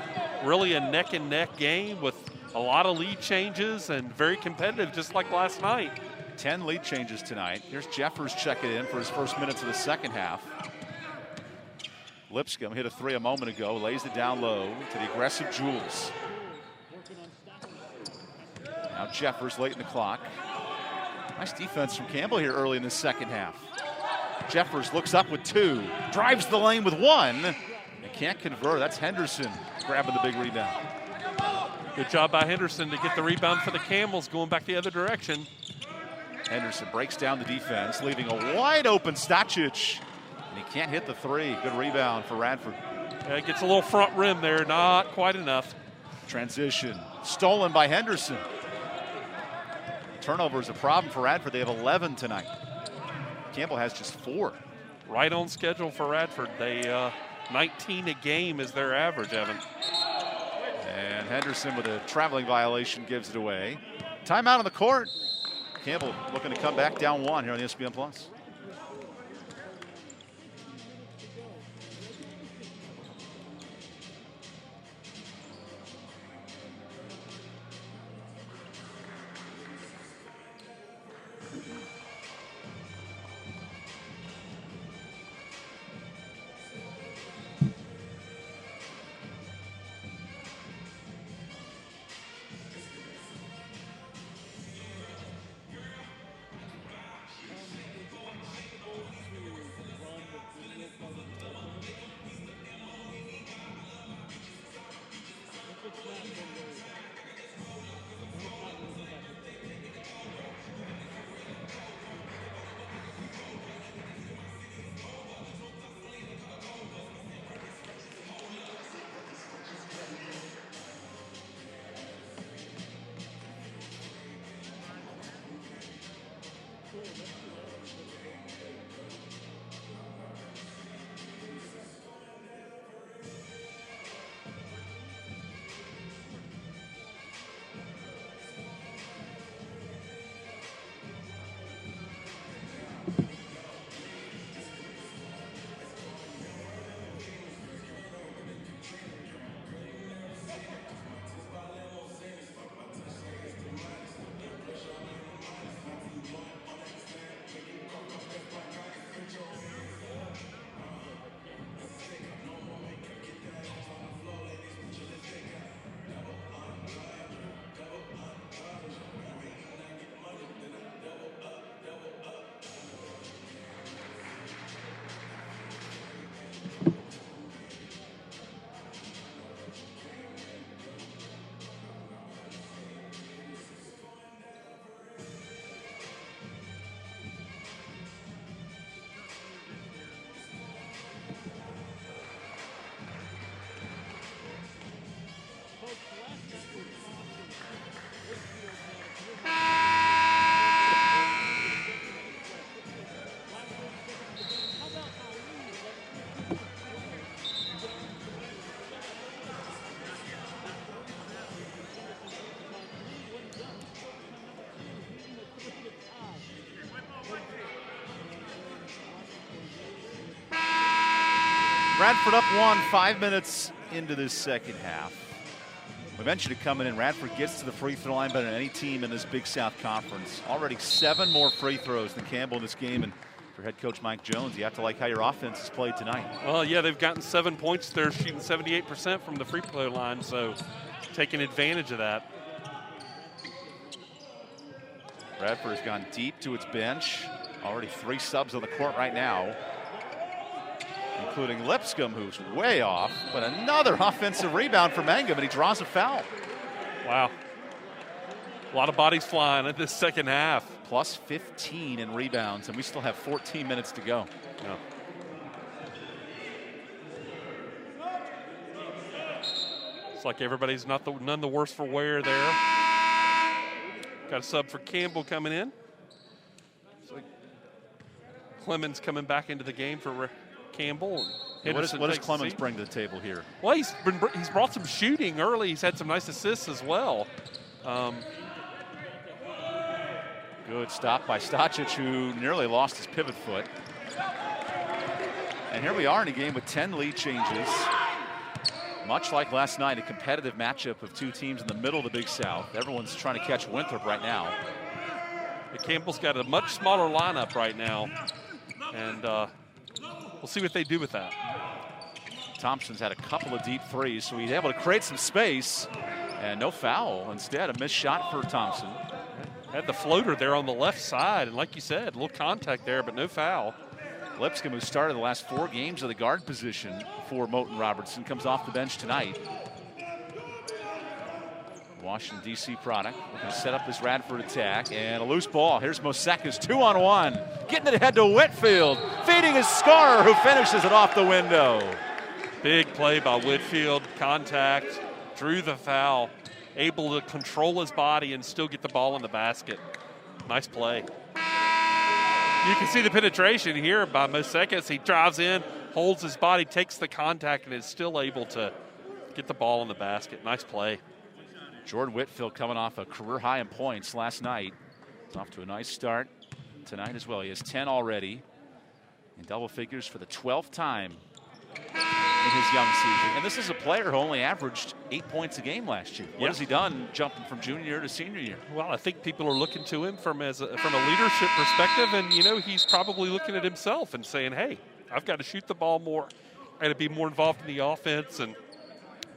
really a neck-and-neck game with a lot of lead changes and very competitive, just like last night. 10 lead changes tonight. Here's Jeffers checking in for his first minutes of the second half. Lipscomb hit a 3 a moment ago, lays it down low to the aggressive Jules. Now Jeffers late in the clock. Nice defense from Campbell here early in the second half. Jeffers looks up with 2, drives the lane with 1, and can't convert. That's Henderson grabbing the big rebound. Good job by Henderson to get the rebound for the Camels, going back the other direction. Henderson breaks down the defense, leaving a wide open Stacic. And he can't hit the 3. Good rebound for Radford. Yeah, gets a little front rim there, not quite enough. Transition, stolen by Henderson. Turnover is a problem for Radford. They have 11 tonight. Campbell has just 4. Right on schedule for Radford. They 19 a game is their average, Evan. And Henderson with a traveling violation gives it away. Timeout on the court. Campbell looking to come back down 1 here on ESPN Plus. Radford up 1, 5 minutes into this second half. We mentioned it coming in. Radford gets to the free throw line better than any team in this Big South Conference. Already 7 more free throws than Campbell in this game. And for head coach Mike Jones, you have to like how your offense has played tonight. Well, yeah, they've gotten 7 points. They're shooting 78% from the free throw line, so taking advantage of that. Radford has gone deep to its bench. Already 3 subs on the court right now, including Lipscomb, who's way off, but another offensive rebound for Mangum, and he draws a foul. Wow. A lot of bodies flying in this second half. Plus 15 in rebounds, and we still have 14 minutes to go. Yeah. It's like everybody's none the worse for wear there. Got a sub for Campbell coming in. So Clemens coming back into the game for Campbell. And What does Clemens bring to the table here? Well, he's brought some shooting early. He's had some nice assists as well. Good stop by Stacic, who nearly lost his pivot foot. And here we are in a game with 10 lead changes. Much like last night, a competitive matchup of 2 teams in the middle of the Big South. Everyone's trying to catch Winthrop right now. The Campbell's got a much smaller lineup right now, and we'll see what they do with that. Thompson's had a couple of deep threes, so he's able to create some space, and no foul. Instead, a missed shot for Thompson. Had the floater there on the left side, and like you said, a little contact there, but no foul. Lipscomb, who started the last 4 games of the guard position for Moten Robertson, comes off the bench tonight. Washington, D.C. product. We're going to set up this Radford attack, and a loose ball. Here's Mosekas, 2-on-1. Getting it ahead to Whitfield. Feeding his scorer, who finishes it off the window. Big play by Whitfield. Contact. Drew the foul. Able to control his body and still get the ball in the basket. Nice play. You can see the penetration here by Mosekas. He drives in, holds his body, takes the contact, and is still able to get the ball in the basket. Nice play. Jordan Whitfield coming off a career high in points last night. He's off to a nice start tonight as well. He has 10 already in double figures for the 12th time in his young season. And this is a player who only averaged 8 points a game last year. What has he done jumping from junior year to senior year? Well, I think people are looking to him from a leadership perspective, and, you know, he's probably looking at himself and saying, hey, I've got to shoot the ball more. I got to be more involved in the offense and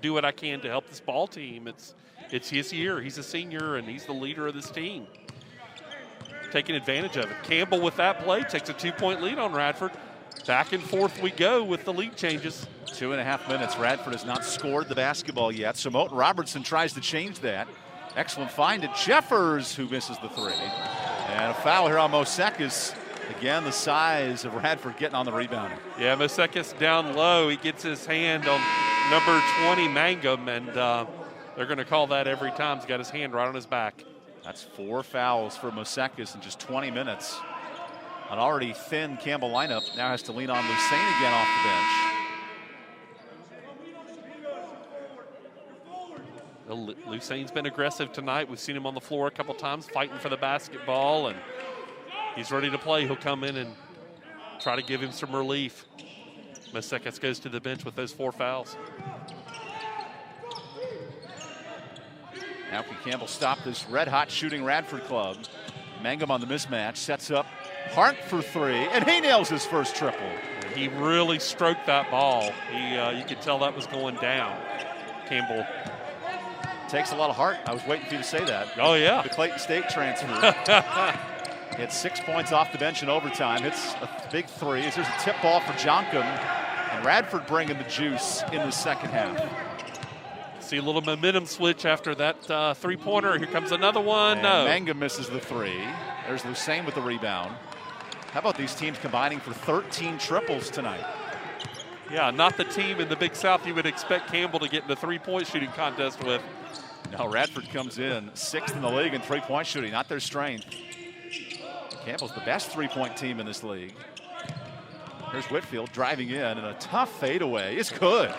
do what I can to help this ball team. It's his year. He's a senior, and he's the leader of this team. Taking advantage of it. Campbell with that play takes a 2-point lead on Radford. Back and forth we go with the lead changes. 2.5 minutes. Radford has not scored the basketball yet, so Moten Robertson tries to change that. Excellent find to Jeffers, who misses the 3. And a foul here on Mosekas. Again, the size of Radford getting on the rebound. Yeah, Mosekas down low. He gets his hand on number 20, Mangum, and they're going to call that every time. He's got his hand right on his back. That's 4 fouls for Mosekas in just 20 minutes. An already thin Campbell lineup now has to lean on Lucene again off the bench. Lucene's been aggressive tonight. We've seen him on the floor a couple times fighting for the basketball, and he's ready to play. He'll come in and try to give him some relief. Mosekas goes to the bench with those 4 fouls. Now can Campbell stop this red-hot shooting Radford club? Mangum on the mismatch, sets up Hart for 3, and he nails his first triple. He really stroked that ball. You could tell that was going down. Campbell. Takes a lot of heart. I was waiting for you to say that. Oh, yeah. The Clayton State transfer. He had 6 points off the bench in overtime. Hits a big 3. There's a tip ball for Jonkum, and Radford bringing the juice in the second half. See a little momentum switch after that 3-pointer. Here comes another one. And no. Mangum misses the 3. There's Lucene with the rebound. How about these teams combining for 13 triples tonight? Yeah, not the team in the Big South you would expect Campbell to get in the 3-point shooting contest with. No, Radford comes in 6th in the league in 3-point shooting, not their strength. Campbell's the best 3-point team in this league. Here's Whitfield driving in, and a tough fadeaway. It's good.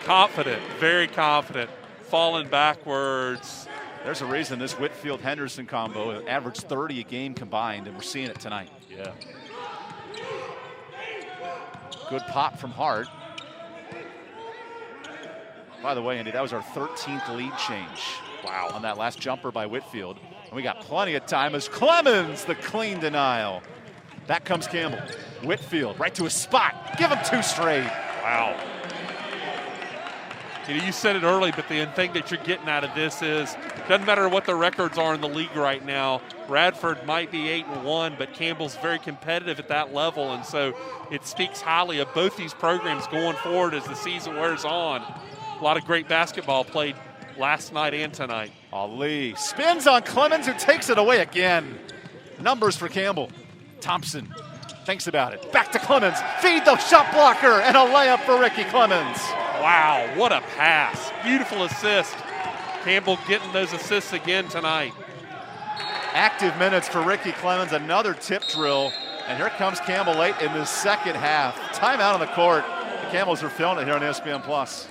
Confident, very confident, falling backwards. There's a reason this Whitfield-Henderson combo averaged 30 a game combined, and we're seeing it tonight. Yeah. Good pop from Hart. By the way, Andy, that was our 13th lead change. Wow. On that last jumper by Whitfield. And we got plenty of time as Clemens, the clean denial. Back comes Campbell. Whitfield right to his spot. Give him 2 straight. Wow. You said it early, but the thing that you're getting out of this is, doesn't matter what the records are in the league right now. Radford might be 8-1, but Campbell's very competitive at that level, and so it speaks highly of both these programs going forward as the season wears on. A lot of great basketball played last night and tonight. Ali spins on Clemens, who takes it away again. Numbers for Campbell. Thompson thinks about it. Back to Clemens. Feed the shot blocker, and a layup for Ricky Clemens. Wow, what a pass. Beautiful assist. Campbell getting those assists again tonight. Active minutes for Ricky Clemens, another tip drill. And here comes Campbell late in the second half. Timeout on the court. The Camels are feeling it here on ESPN+.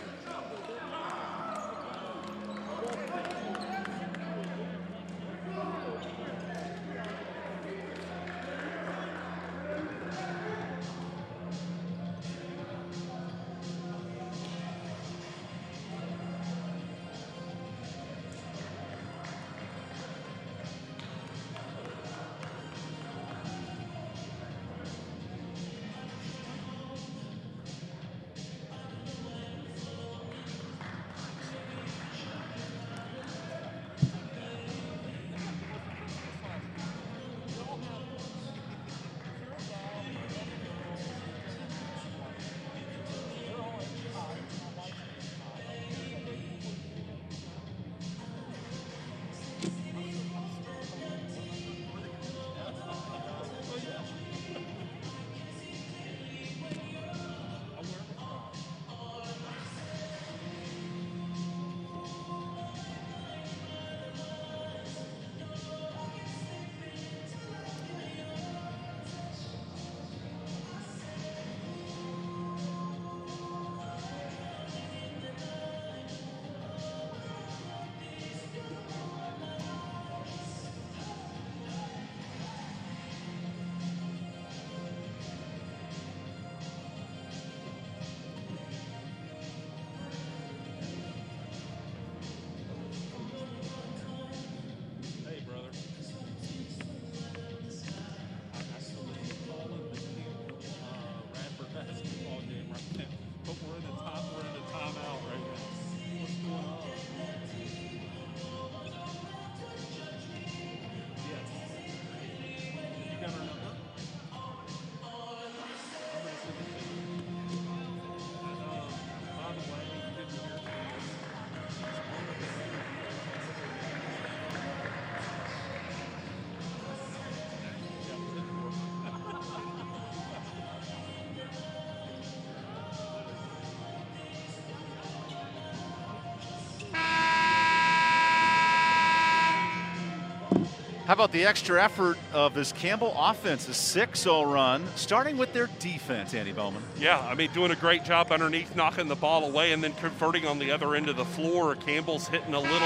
How about the extra effort of this Campbell offense, a 6-0 run, starting with their defense, Andy Bowman? Yeah, I mean, doing a great job underneath, knocking the ball away, and then converting on the other end of the floor. Campbell's hitting a little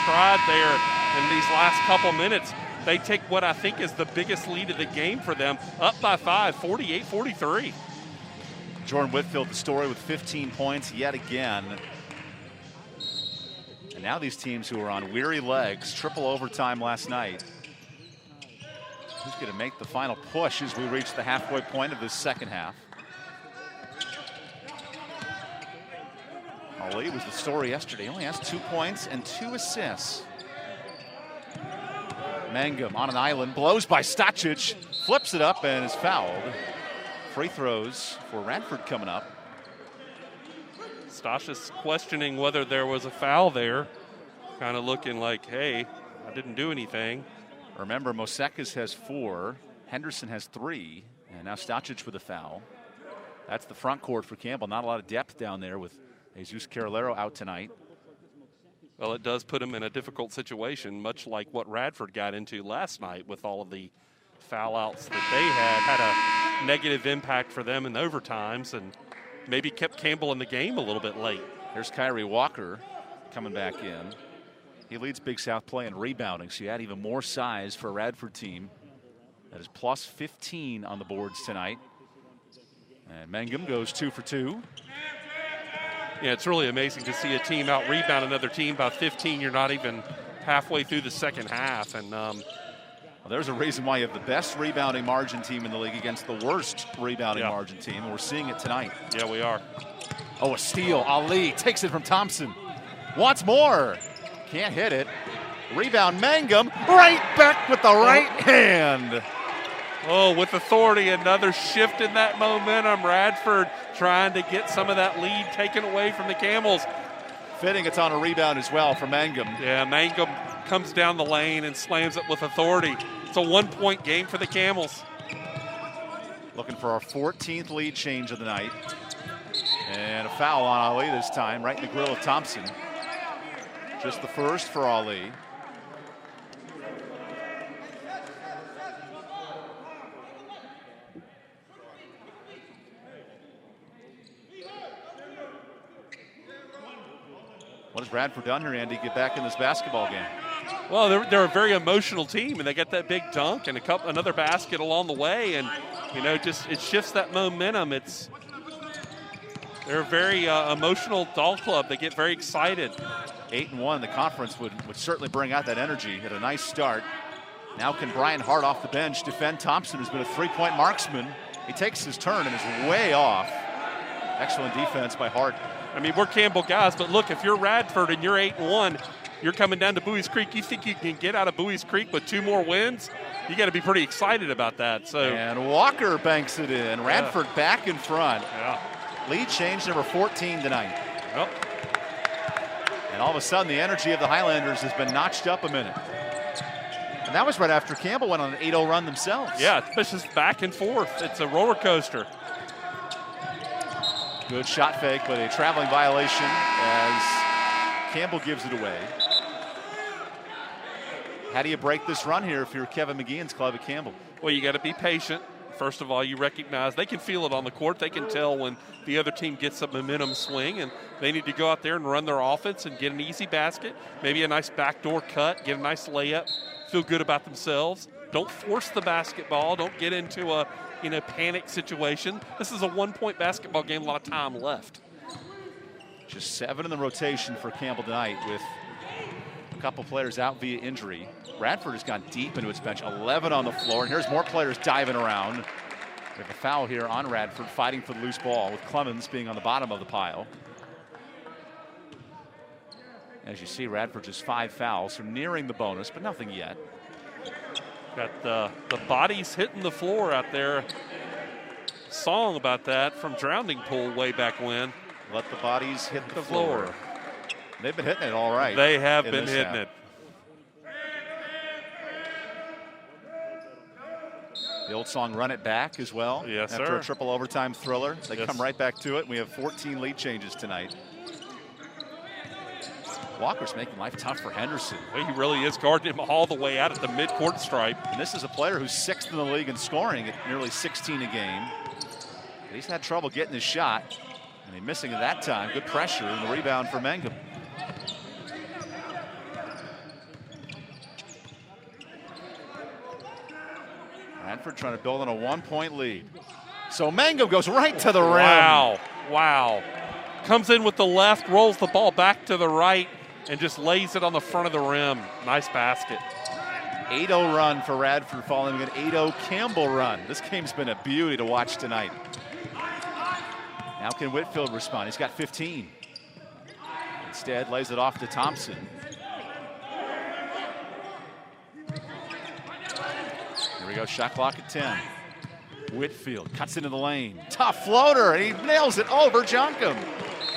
stride there in these last couple minutes. They take what I think is the biggest lead of the game for them, up by 5, 48-43. Jordan Whitfield, the story, with 15 points yet again. And now these teams who are on weary legs, triple overtime last night. Who's going to make the final push as we reach the halfway point of this second half? Ali was the story yesterday. He only has 2 points and 2 assists. Mangum on an island, blows by Stacic, flips it up and is fouled. Free throws for Radford coming up. Stacic questioning whether there was a foul there. Kind of looking like, hey, I didn't do anything. Remember, Mosekas has 4, Henderson has 3, and now Stacic with a foul. That's the front court for Campbell. Not a lot of depth down there with Jesus Carolero out tonight. Well, it does put him in a difficult situation, much like what Radford got into last night with all of the foul outs that they had a negative impact for them in the overtimes and maybe kept Campbell in the game a little bit late. Here's Kyrie Walker coming back in. He leads Big South play in rebounding, so you add even more size for a Radford team that is plus 15 on the boards tonight. And Mangum goes 2 for 2. Yeah, it's really amazing to see a team out rebound another team by 15. You're not even halfway through the second half. And well, there's a reason why you have the best rebounding margin team in the league against the worst rebounding margin team, and we're seeing it tonight. Yeah, we are. Oh, a steal. Ali takes it from Thompson. Wants more. Can't hit it. Rebound, Mangum. Right back with the right hand. Oh, with authority, another shift in that momentum. Radford trying to get some of that lead taken away from the Camels. Fitting it's on a rebound as well for Mangum. Yeah, Mangum comes down the lane and slams it with authority. It's a 1-point game for the Camels. Looking for our 14th lead change of the night. And a foul on Ali this time, right in the grill of Thompson. Just the first for Ali. What has Radford done here, Andy, get back in this basketball game? Well, they're a very emotional team, and they got that big dunk and another basket along the way, and just it shifts that momentum. They're a very emotional doll club. They get very excited. 8-1, the conference would certainly bring out that energy. Had a nice start. Now can Brian Hart off the bench defend Thompson, who's been a three-point marksman. He takes his turn and is way off. Excellent defense by Hart. I mean, we're Campbell guys, but look, if you're Radford and you're 8-1, you're coming down to Bowie's Creek. You think you can get out of Bowie's Creek with 2 more wins? You got to be pretty excited about that. So and Walker banks it in. Radford back in front. Yeah. Lead change number 14 tonight. Yep. And all of a sudden, the energy of the Highlanders has been notched up a minute. And that was right after Campbell went on an 8-0 run themselves. Yeah, it's just back and forth. It's a roller coaster. Good shot fake, but a traveling violation as Campbell gives it away. How do you break this run here if you're Kevin McGeehan's club at Campbell? Well, you got to be patient. First of all, you recognize they can feel it on the court. They can tell when the other team gets a momentum swing, and they need to go out there and run their offense and get an easy basket, maybe a nice backdoor cut, get a nice layup, feel good about themselves. Don't force the basketball. Don't get into a panic situation. This is a 1-point basketball game, a lot of time left. Just 7 in the rotation for Campbell tonight with a couple players out via injury. Radford has gone deep into its bench, 11 on the floor, and here's more players diving around. We have a foul here on Radford, fighting for the loose ball, with Clemens being on the bottom of the pile. As you see, Radford just 5 fouls, so nearing the bonus, but nothing yet. Got the bodies hitting the floor out there. Song about that from Drowning Pool way back when. Let the bodies hit the floor. They've been hitting it all right. They have been hitting it. The old song Run It Back as well. Yes, After sir. a triple overtime thriller. They Yes. come right back to it. We have 14 lead changes tonight. Walker's making life tough for Henderson. Well, he really is guarding him all the way out at the midcourt stripe. And this is a player who's 6th in the league in scoring at nearly 16 a game. But he's had trouble getting his shot. And he's missing it that time. Good pressure and the rebound for Mangum. Radford trying to build on a 1-point lead. So Mangum goes right to the rim. Wow. Comes in with the left, rolls the ball back to the right, and just lays it on the front of the rim. Nice basket. 8-0 run for Radford following an 8-0 Campbell run. This game's been a beauty to watch tonight. Now can Whitfield respond? He's got 15. Instead, lays it off to Thompson. Here we go, shot clock at 10. Whitfield cuts into the lane. Tough floater, and he nails it over Junkum.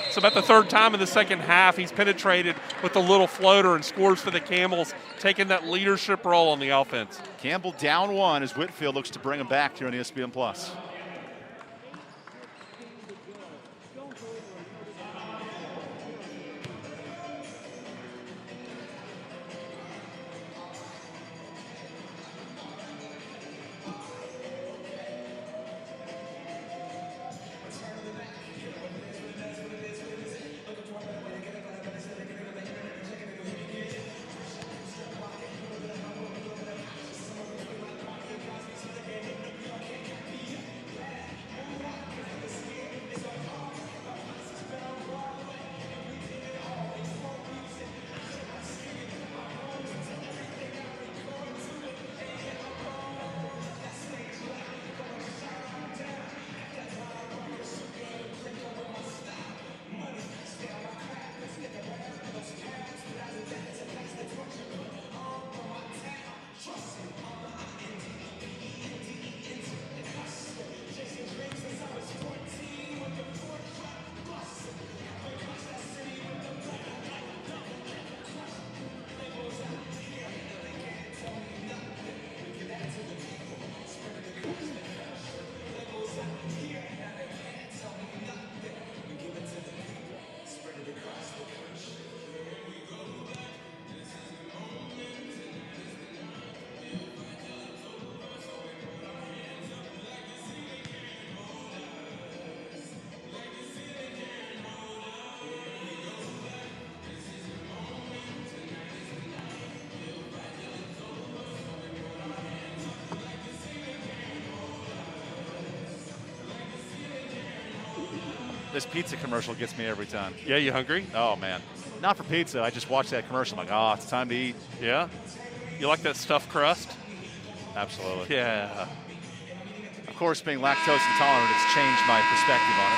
It's about the 3rd time in the second half he's penetrated with a little floater and scores for the Camels, taking that leadership role on the offense. Campbell down 1 as Whitfield looks to bring him back here on ESPN+. This pizza commercial gets me every time. Yeah, you hungry? Oh, man. Not for pizza. I just watched that commercial. I'm like, oh, it's time to eat. Yeah? You like that stuffed crust? Absolutely. Yeah. Of course, being lactose intolerant has changed my perspective on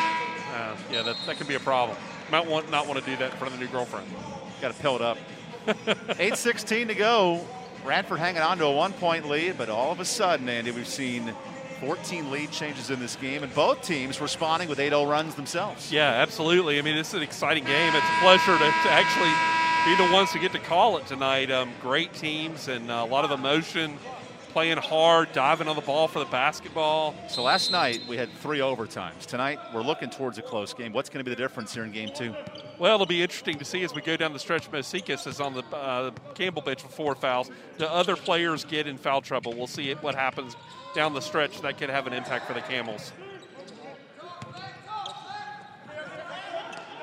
it. Yeah, that could be a problem. Might not want to do that in front of the new girlfriend. Got to pill it up. 8:16 to go. Radford hanging on to a 1-point lead, but all of a sudden, Andy, we've seen 14 lead changes in this game, and both teams responding with 8-0 runs themselves. Yeah, absolutely. I mean, it's an exciting game. It's a pleasure to actually be the ones to get to call it tonight. Great teams and a lot of emotion, playing hard, diving on the ball for the basketball. So last night we had 3 overtimes. Tonight we're looking towards a close game. What's going to be the difference here in game 2? Well, it'll be interesting to see as we go down the stretch. Mosikas is on the Campbell bench with 4 fouls. The other players get in foul trouble. We'll see what happens down the stretch. That could have an impact for the Camels.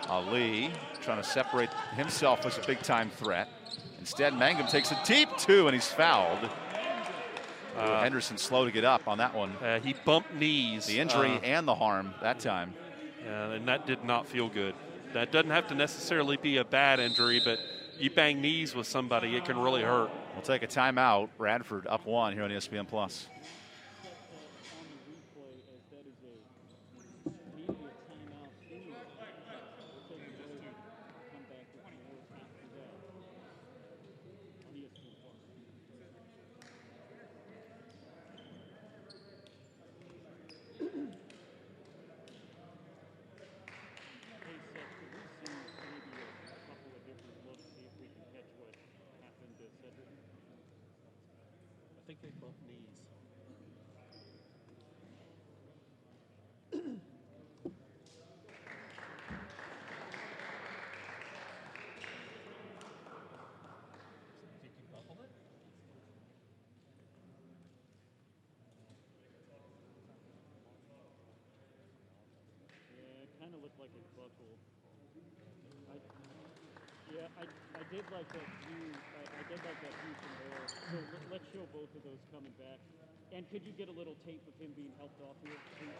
Ali trying to separate himself as a big-time threat. Instead, Mangum takes a deep 2, and he's fouled. Henderson slow to get up on that one. He bumped knees. The injury and the harm that time. And that did not feel good. That doesn't have to necessarily be a bad injury, but you bang knees with somebody, it can really hurt. We'll take a timeout. Radford up 1 here on ESPN+. I think they bumped knees. Think he buckled it? Yeah, it kind of looked like it buckled. I did like that view. I did like that view from there. So let's show both of those coming back. And could you get a little tape of him being helped off here, please?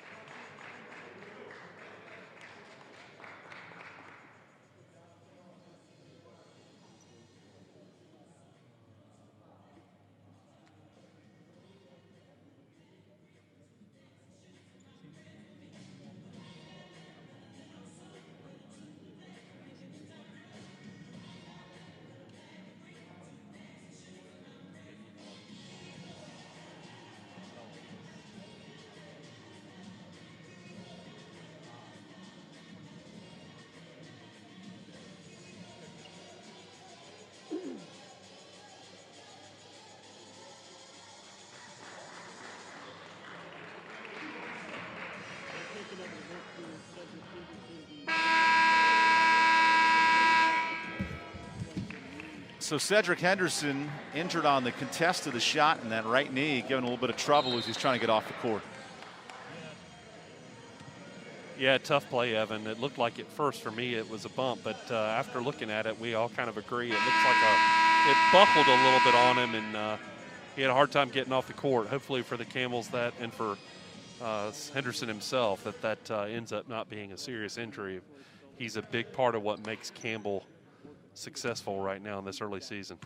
So Cedric Henderson injured on the contest of the shot in that right knee, giving a little bit of trouble as he's trying to get off the court. Yeah, tough play, Evan. It looked like at first for me it was a bump, but after looking at it, we all kind of agree. It looks like it buckled a little bit on him, and he had a hard time getting off the court. Hopefully for the Camels that, and for Henderson himself, that ends up not being a serious injury. He's a big part of what makes Campbell successful right now in this early season.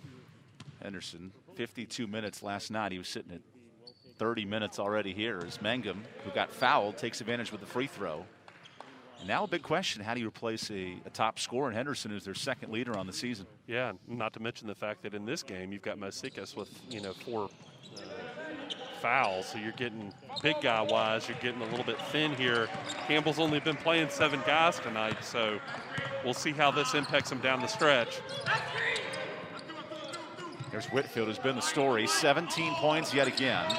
Henderson, 52 minutes last night. He was sitting at 30 minutes already here as Mangum, who got fouled, takes advantage with the free throw. And now a big question, how do you replace a top scorer in Henderson, who's their second leader on the season? Yeah, not to mention the fact that in this game you've got Mosikas with 4 fouls, so you're getting big guy wise, you're getting a little bit thin here. Campbell's only been playing 7 guys tonight, so we'll see how this impacts him down the stretch. There's Whitfield, who's been the story. 17 points yet again.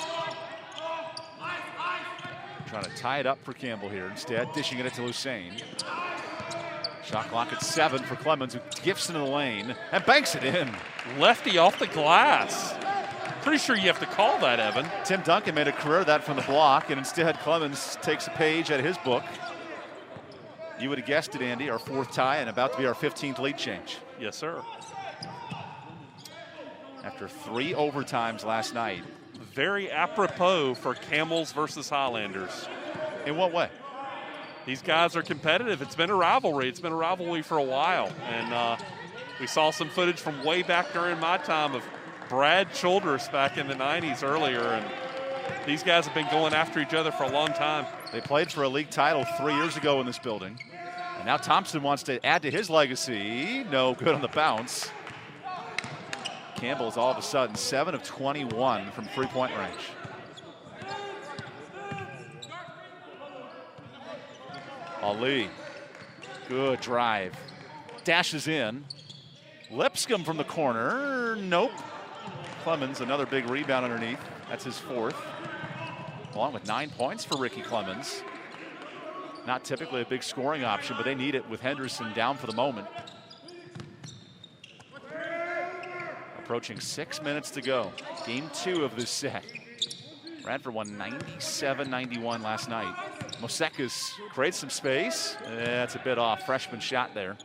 Trying to tie it up for Campbell here. Instead, dishing it to Hussein. Shot clock at 7 for Clemens, who gifts into the lane and banks it in. Lefty off the glass. Pretty sure you have to call that, Evan. Tim Duncan made a career of that from the block, and instead Clemens takes a page out of his book. You would have guessed it, Andy, our 4th tie and about to be our 15th lead change. Yes, sir. After 3 overtimes last night. Very apropos for Camels versus Highlanders. In what way? these guys are competitive. It's been a rivalry. It's been a rivalry for a while. And we saw some footage from way back during my time of Brad Childress back in the 90s earlier. And these guys have been going after each other for a long time. They played for a league title 3 years ago in this building. And now Thompson wants to add to his legacy. No good on the bounce. Campbell is all of a sudden 7 of 21 from three-point range. Ali, good drive. Dashes in. Lipscomb from the corner. Nope. Clemens, another big rebound underneath. That's his 4th. Along with 9 points for Ricky Clemens. Not typically a big scoring option, but they need it with Henderson down for the moment. Approaching 6 minutes to go. Game 2 of this set. Radford won 97-91 last night. Mosekas creates some space. That's a bit off. Freshman shot there.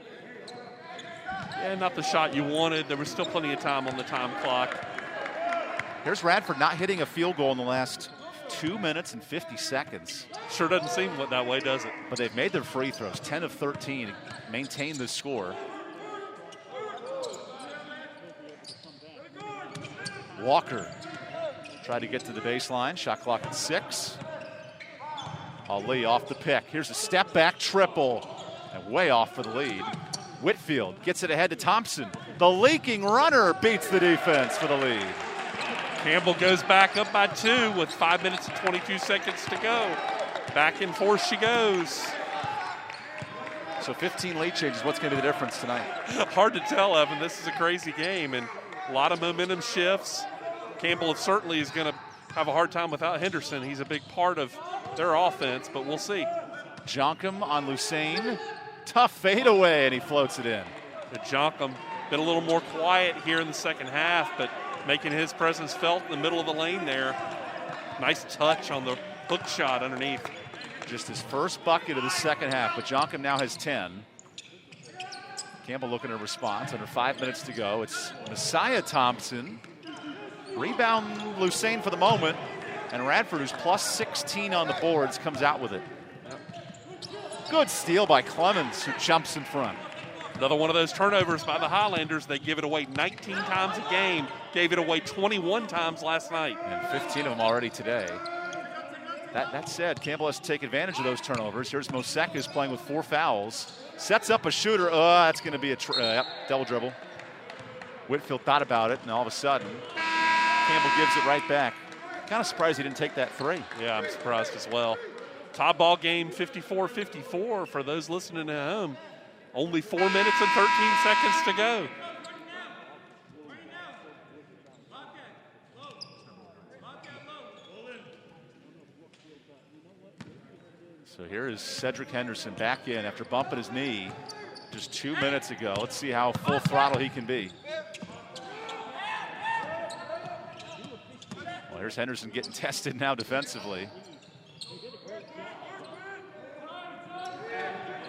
Yeah, not the shot you wanted. There was still plenty of time on the time clock. Here's Radford not hitting a field goal in the last 2 minutes and 50 seconds. Sure doesn't seem that way, does it? But they've made their free throws, 10 of 13, maintain this score. Walker tried to get to the baseline, shot clock at 6. Ali off the pick. Here's a step back triple, and way off for the lead. Whitfield gets it ahead to Thompson. The leaking runner beats the defense for the lead. Campbell goes back up by 2 with 5 minutes and 22 seconds to go. Back and forth she goes. So 15 late changes. What's going to be the difference tonight? Hard to tell, Evan. This is a crazy game, and a lot of momentum shifts. Campbell certainly is going to have a hard time without Henderson. He's a big part of their offense, but we'll see. Jonkum on Lusain. Tough fadeaway, and he floats it in. But Jonkum been a little more quiet here in the second half, but making his presence felt in the middle of the lane there. Nice touch on the hook shot underneath. Just his first bucket of the second half, but Jonkum now has 10. Campbell looking to response. Under 5 minutes to go. It's Messiah Thompson. Rebound Lusain for the moment. And Radford, who's plus 16 on the boards, comes out with it. Good steal by Clemens, who jumps in front. Another one of those turnovers by the Highlanders. They give it away 19 times a game. Gave it away 21 times last night. And 15 of them already today. That said, Campbell has to take advantage of those turnovers. Here's Mosekas playing with 4 fouls. Sets up a shooter. That's going to be a double dribble. Whitfield thought about it, and all of a sudden, Campbell gives it right back. Kind of surprised he didn't take that 3. Yeah, I'm surprised as well. Tie ball game 54-54 for those listening at home. Only 4 minutes and 13 seconds to go. So here is Cedric Henderson back in after bumping his knee just 2 minutes ago. Let's see how full throttle he can be. Well, here's Henderson getting tested now defensively.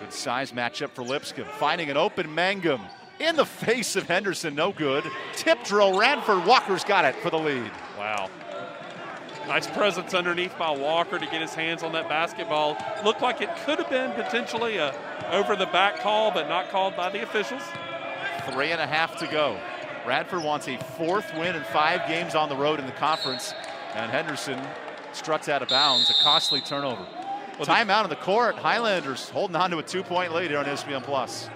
Good size matchup for Lipscomb. Finding an open Mangum in the face of Henderson, no good. Tip drill, Radford. Walker's got it for the lead. Wow. Nice presence underneath by Walker to get his hands on that basketball. Looked like it could have been potentially a over-the-back call, but not called by the officials. 3.5 to go. Radford wants a 4th win in 5 games on the road in the conference, and Henderson struts out of bounds, a costly turnover. Well, timeout on the court. Highlanders holding on to a 2-point lead here on ESPN Plus.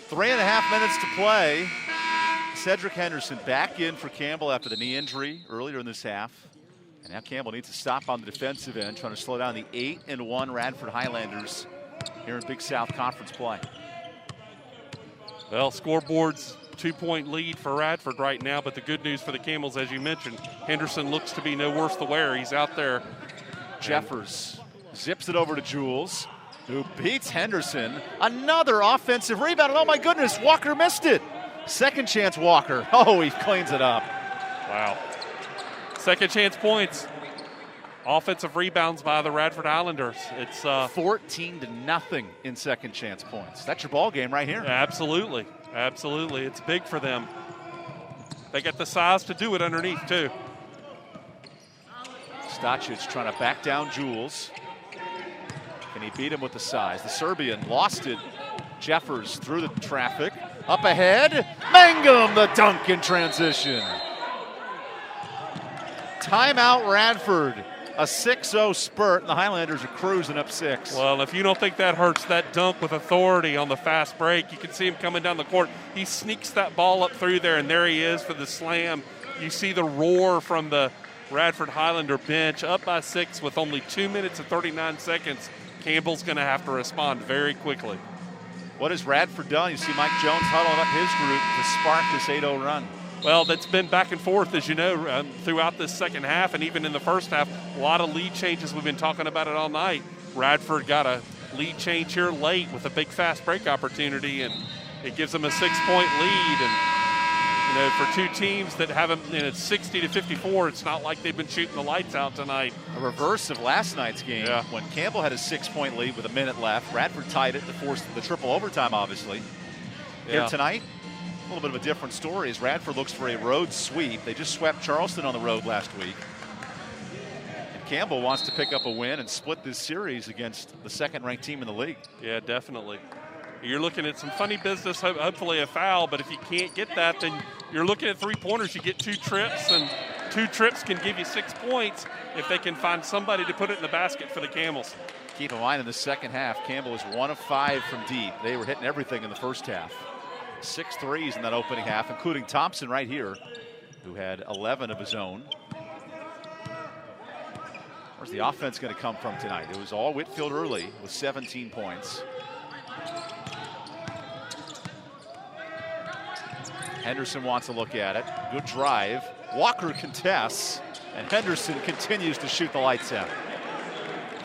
Three and a half minutes to play. Cedric Henderson back in for Campbell after the knee injury earlier in this half. And now Campbell needs to stop on the defensive end, trying to slow down the 8-1 Radford Highlanders here in Big South Conference play. Well, scoreboard's 2-point lead for Radford right now, but the good news for the Camels, as you mentioned, Henderson looks to be no worse the wear. He's out there. Jeffers zips it over to Jules, who beats Henderson. Another offensive rebound, and oh my goodness, Walker missed it. Second chance Walker. Oh, he cleans it up. Wow. Second chance points. Offensive rebounds by the Radford Highlanders. It's 14-0 in second chance points. That's your ball game right here. Absolutely. Absolutely. It's big for them. They got the size to do it underneath, too. Stacic trying to back down Jules. Can he beat him with the size? The Serbian lost it. Jeffers through the traffic. Up ahead. Mangum, the dunk in transition. Timeout Radford. A 6-0 spurt, and the Highlanders are cruising up 6. Well, if you don't think that hurts, that dunk with authority on the fast break, you can see him coming down the court. He sneaks that ball up through there, and there he is for the slam. You see the roar from the Radford Highlander bench, up by 6 with only 2 minutes and 39 seconds. Campbell's going to have to respond very quickly. What has Radford done? You see Mike Jones huddling up his group to spark this 8-0 run. Well, that's been back and forth, as you know, throughout this second half and even in the first half. A lot of lead changes. We've been talking about it all night. Radford got a lead change here late with a big fast break opportunity, and it gives them a 6-point lead. And, you know, for two teams that haven't, you know, it's 60-54, it's not like they've been shooting the lights out tonight. A reverse of last night's game when Campbell had a 6-point lead with a minute left. Radford tied it to force the triple overtime, obviously. Here tonight, a little bit of a different story as Radford looks for a road sweep. They just swept Charleston on the road last week. And Campbell wants to pick up a win and split this series against the second-ranked team in the league. Yeah, definitely. You're looking at some funny business, hopefully a foul, but if you can't get that, then you're looking at three-pointers. You get 2 trips, and 2 trips can give you 6 points if they can find somebody to put it in the basket for the Camels. Keep in mind, in the second half, Campbell is 1 of 5 from deep. They were hitting everything in the first half. 6 threes in that opening half, including Thompson right here, who had 11 of his own. Where's the offense going to come from tonight? It was all Whitfield early with 17 points. Henderson wants a look at it. Good drive. Walker contests, and Henderson continues to shoot the lights out.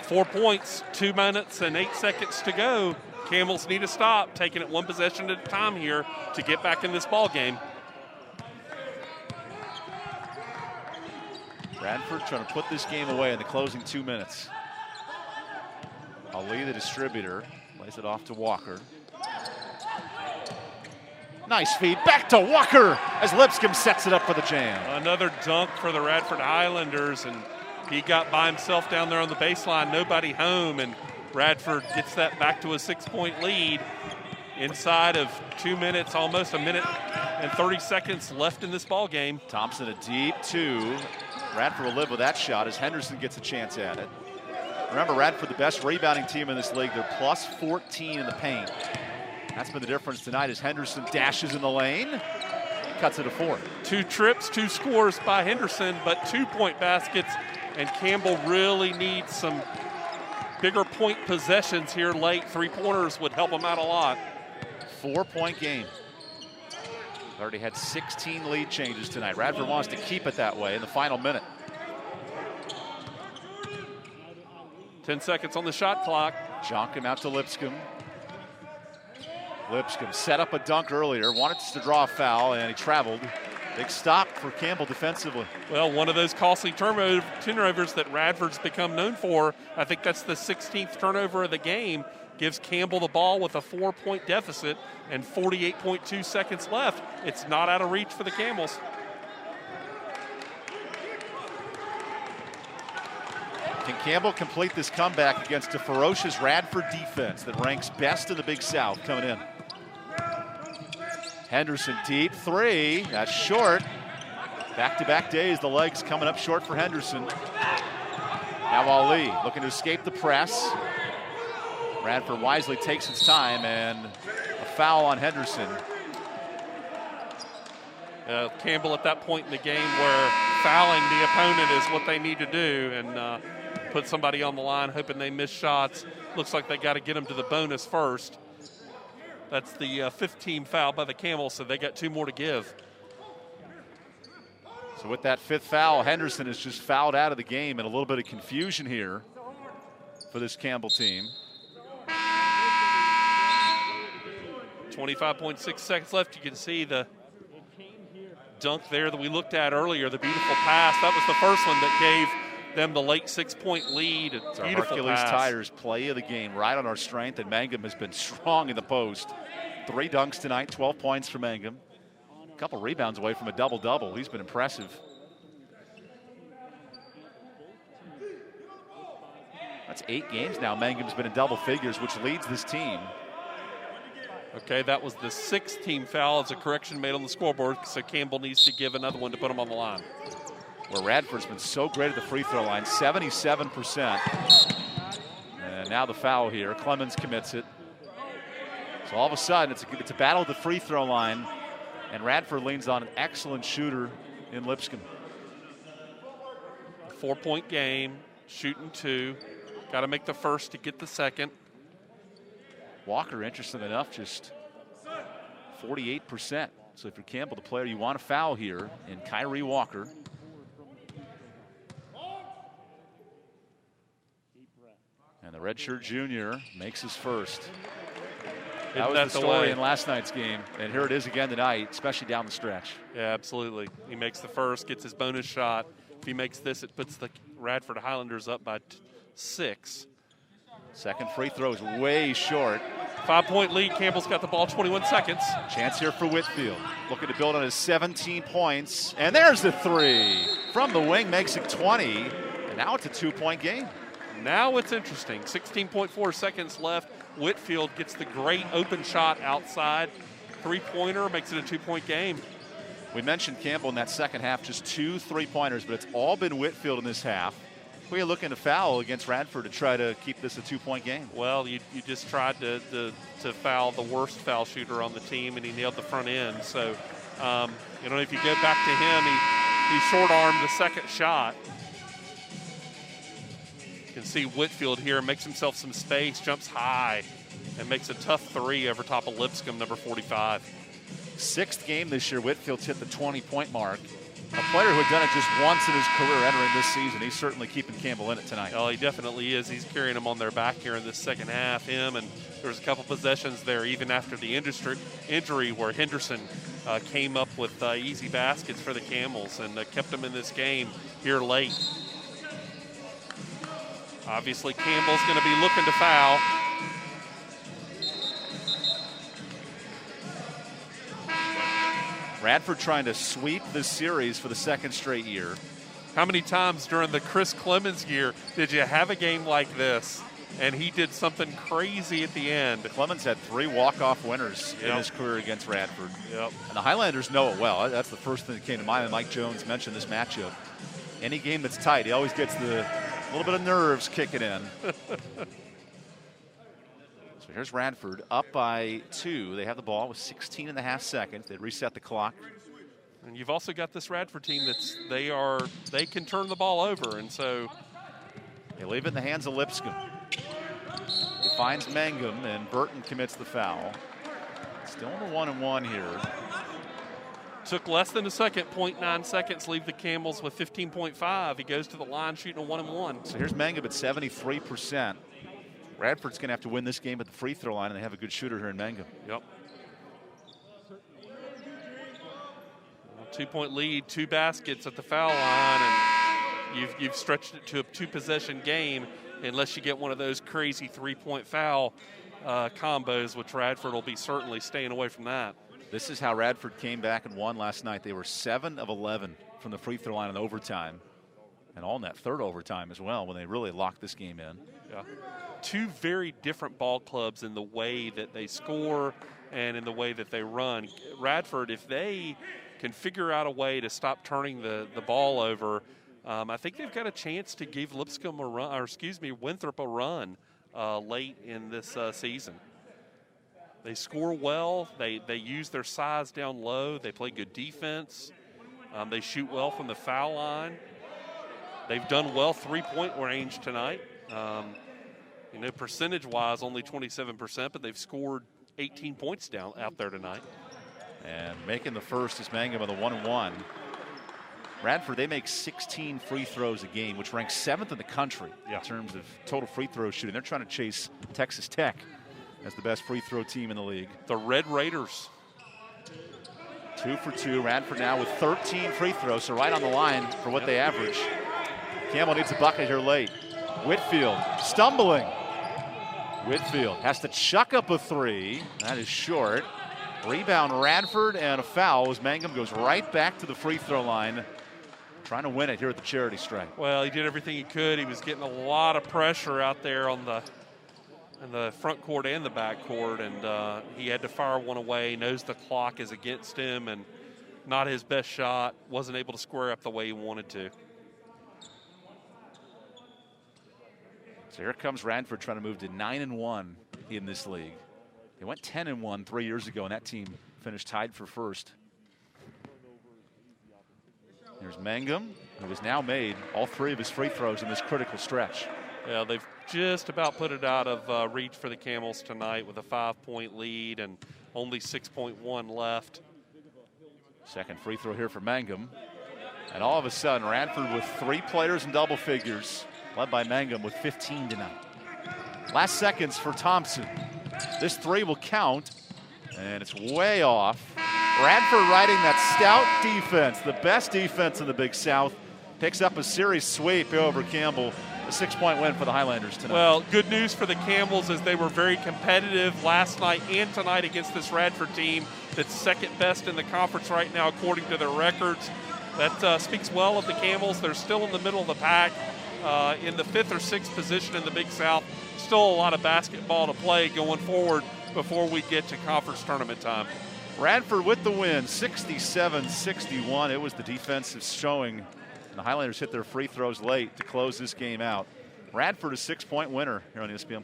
4 points, 2 minutes and 8 seconds to go. Camels need to stop, taking it one possession at a time here to get back in this ball game. Radford trying to put this game away in the closing 2 minutes. Ali, the distributor, lays it off to Walker. Nice feed, back to Walker as Lipscomb sets it up for the jam. Another dunk for the Radford Highlanders, and he got by himself down there on the baseline, nobody home, and Radford gets that back to a 6-point lead inside of 2 minutes, almost a minute and 30 seconds left in this ball game. Thompson a deep 2. Radford will live with that shot as Henderson gets a chance at it. Remember, Radford, the best rebounding team in this league. They're plus 14 in the paint. That's been the difference tonight as Henderson dashes in the lane, cuts it to 4. 2 trips, 2 scores by Henderson, but 2-point baskets, and Campbell really needs some bigger point possessions here late. 3-pointers would help them out a lot. 4-point game. Already had 16 lead changes tonight. Radford wants to keep it that way in the final minute. 10 seconds on the shot clock. Jonkin out to Lipscomb. Lipscomb set up a dunk earlier, wanted to draw a foul, and he traveled. Big stop for Campbell defensively. Well, one of those costly turnovers that Radford's become known for. I think that's the 16th turnover of the game. Gives Campbell the ball with a 4-point deficit and 48.2 seconds left. It's not out of reach for the Camels. Can Campbell complete this comeback against a ferocious Radford defense that ranks best in the Big South coming in? Henderson deep three. That's short. Back-to-back days, the legs coming up short for Henderson. Now Ali looking to escape the press. Radford wisely takes its time, and a foul on Henderson. Campbell at that point in the game where fouling the opponent is what they need to do, and put somebody on the line hoping they miss shots. Looks like they got to get them to the bonus first. That's the fifth team foul by the Camels, so they got 2 more to give. So with that 5th foul, Henderson is just fouled out of the game, and a little bit of confusion here for this Campbell team. 25.6 seconds left. You can see the dunk there that we looked at earlier, the beautiful pass. That was the first one that gave them the late 6-point lead. It's our Hercules Tires play of the game, right on our strength, and Mangum has been strong in the post. 3 dunks tonight, 12 points for Mangum. A couple rebounds away from a double-double. He's been impressive. That's 8 games now. Mangum's been in double figures, which leads this team. Okay, that was the 6th team foul as a correction made on the scoreboard, so Campbell needs to give another one to put him on the line. Where Radford's been so great at the free throw line, 77%. And now the foul here. Clemens commits it. So all of a sudden, it's a battle at the free throw line, and Radford leans on an excellent shooter in Lipscomb. 4-point game, shooting 2. Got to make the first to get the second. Walker, interesting enough, just 48%. So if you're Campbell, the player you want to foul here in Kyrie Walker. And the redshirt junior makes his first. That was the story in last night's game, and here it is again tonight, especially down the stretch. Yeah, absolutely. He makes the first, gets his bonus shot. If he makes this, it puts the Radford Highlanders up by 6. Second free throw is way short. 5-point lead. Campbell's got the ball, 21 seconds. Chance here for Whitfield. Looking to build on his 17 points. And there's the 3. From the wing, makes it 20. And now it's a 2-point game. Now it's interesting. 16.4 seconds left. Whitfield gets the great open shot outside. 3-pointer makes it a 2-point game. We mentioned Campbell in that second half, just 2 3-pointers, but it's all been Whitfield in this half. Who are you looking to foul against Radford to try to keep this a 2-point game? Well, you just tried to foul the worst foul shooter on the team, and he nailed the front end. So, if you go back to him, he short-armed the second shot. You can see Whitfield here makes himself some space, jumps high, and makes a tough 3 over top of Lipscomb, number 45. 6th game this year, Whitfield's hit the 20-point mark. A player who had done it just once in his career entering this season. He's certainly keeping Campbell in it tonight. Oh, he definitely is. He's carrying them on their back here in this second half. Him, and there was a couple possessions there even after the injury where Henderson came up with easy baskets for the Camels and kept them in this game here late. Obviously, Campbell's going to be looking to foul. Radford trying to sweep this series for the 2nd straight year. How many times during the Chris Clemens year did you have a game like this and he did something crazy at the end? Clemens had 3 walk-off winners in his career against Radford. Yep. And the Highlanders know it well. That's the first thing that came to mind when Mike Jones mentioned this matchup. Any game that's tight, he always gets the little bit of nerves kicking in. So here's Radford up by 2. They have the ball with 16.5 seconds. They reset the clock. And you've also got this Radford team they can turn the ball over, and so they leave it in the hands of Lipscomb. He finds Mangum, and Burton commits the foul. Still on the 1-and-1 here. Took less than a second, 0.9 seconds, leave the Camels with 15.5. He goes to the line shooting a 1-and-1. So here's Mangum at 73%. Radford's going to have to win this game at the free throw line, and they have a good shooter here in Mangum. Yep. 2-point lead, 2 baskets at the foul line, and you've stretched it to a 2-possession game unless you get one of those crazy 3-point foul combos, which Radford will be certainly staying away from that. This is how Radford came back and won last night. They were 7 of 11 from the free throw line in overtime, and all in that 3rd overtime as well when they really locked this game in. Yeah. Two very different ball clubs in the way that they score and in the way that they run. Radford, if they can figure out a way to stop turning the ball over, I think they've got a chance to give Lipscomb a run, or excuse me, Winthrop a run late in this season. They score well. They use their size down low. They play good defense. They shoot well from the foul line. They've done well three-point range tonight. Percentage-wise, only 27%, but they've scored 18 points out there tonight. And making the first is Mangum with a 1-1. Radford, they make 16 free throws a game, which ranks 7th in the country in terms of total free throw shooting. They're trying to chase Texas Tech as the best free throw team in the league. The Red Raiders. 2 for 2. Radford now with 13 free throws, so right on the line for what they average. Campbell needs a bucket here late. Whitfield stumbling. Whitfield has to chuck up a three. That is short. Rebound Radford, and a foul as Mangum goes right back to the free throw line, trying to win it here at the charity stripe. Well, he did everything he could. He was getting a lot of pressure out there on the front court and the back court, and he had to fire one away. Knows the clock is against him, and not his best shot. Wasn't able to square up the way he wanted to. So here comes Radford trying to move to 9-1 in this league. They went 10-1 3 years ago, and that team finished tied for first. There's Mangum, who has now made all 3 of his free throws in this critical stretch. Yeah, they've just about put it out of reach for the Camels tonight with a 5-point lead and only 6.1 left. Second free throw here for Mangum. And all of a sudden, Radford with 3 players in double figures, led by Mangum with 15 tonight. Last seconds for Thompson. This 3 will count, and it's way off. Radford riding that stout defense, the best defense in the Big South, picks up a series sweep over Campbell. A 6-point win for the Highlanders tonight. Well, good news for the Camels is they were very competitive last night and tonight against this Radford team that's second best in the conference right now according to their records. That speaks well of the Camels. They're still in the middle of the pack in the 5th or 6th position in the Big South. Still a lot of basketball to play going forward before we get to conference tournament time. Radford with the win, 67-61. It was the defensive showing. The Highlanders hit their free throws late to close this game out. Radford a 6-point winner here on ESPN+.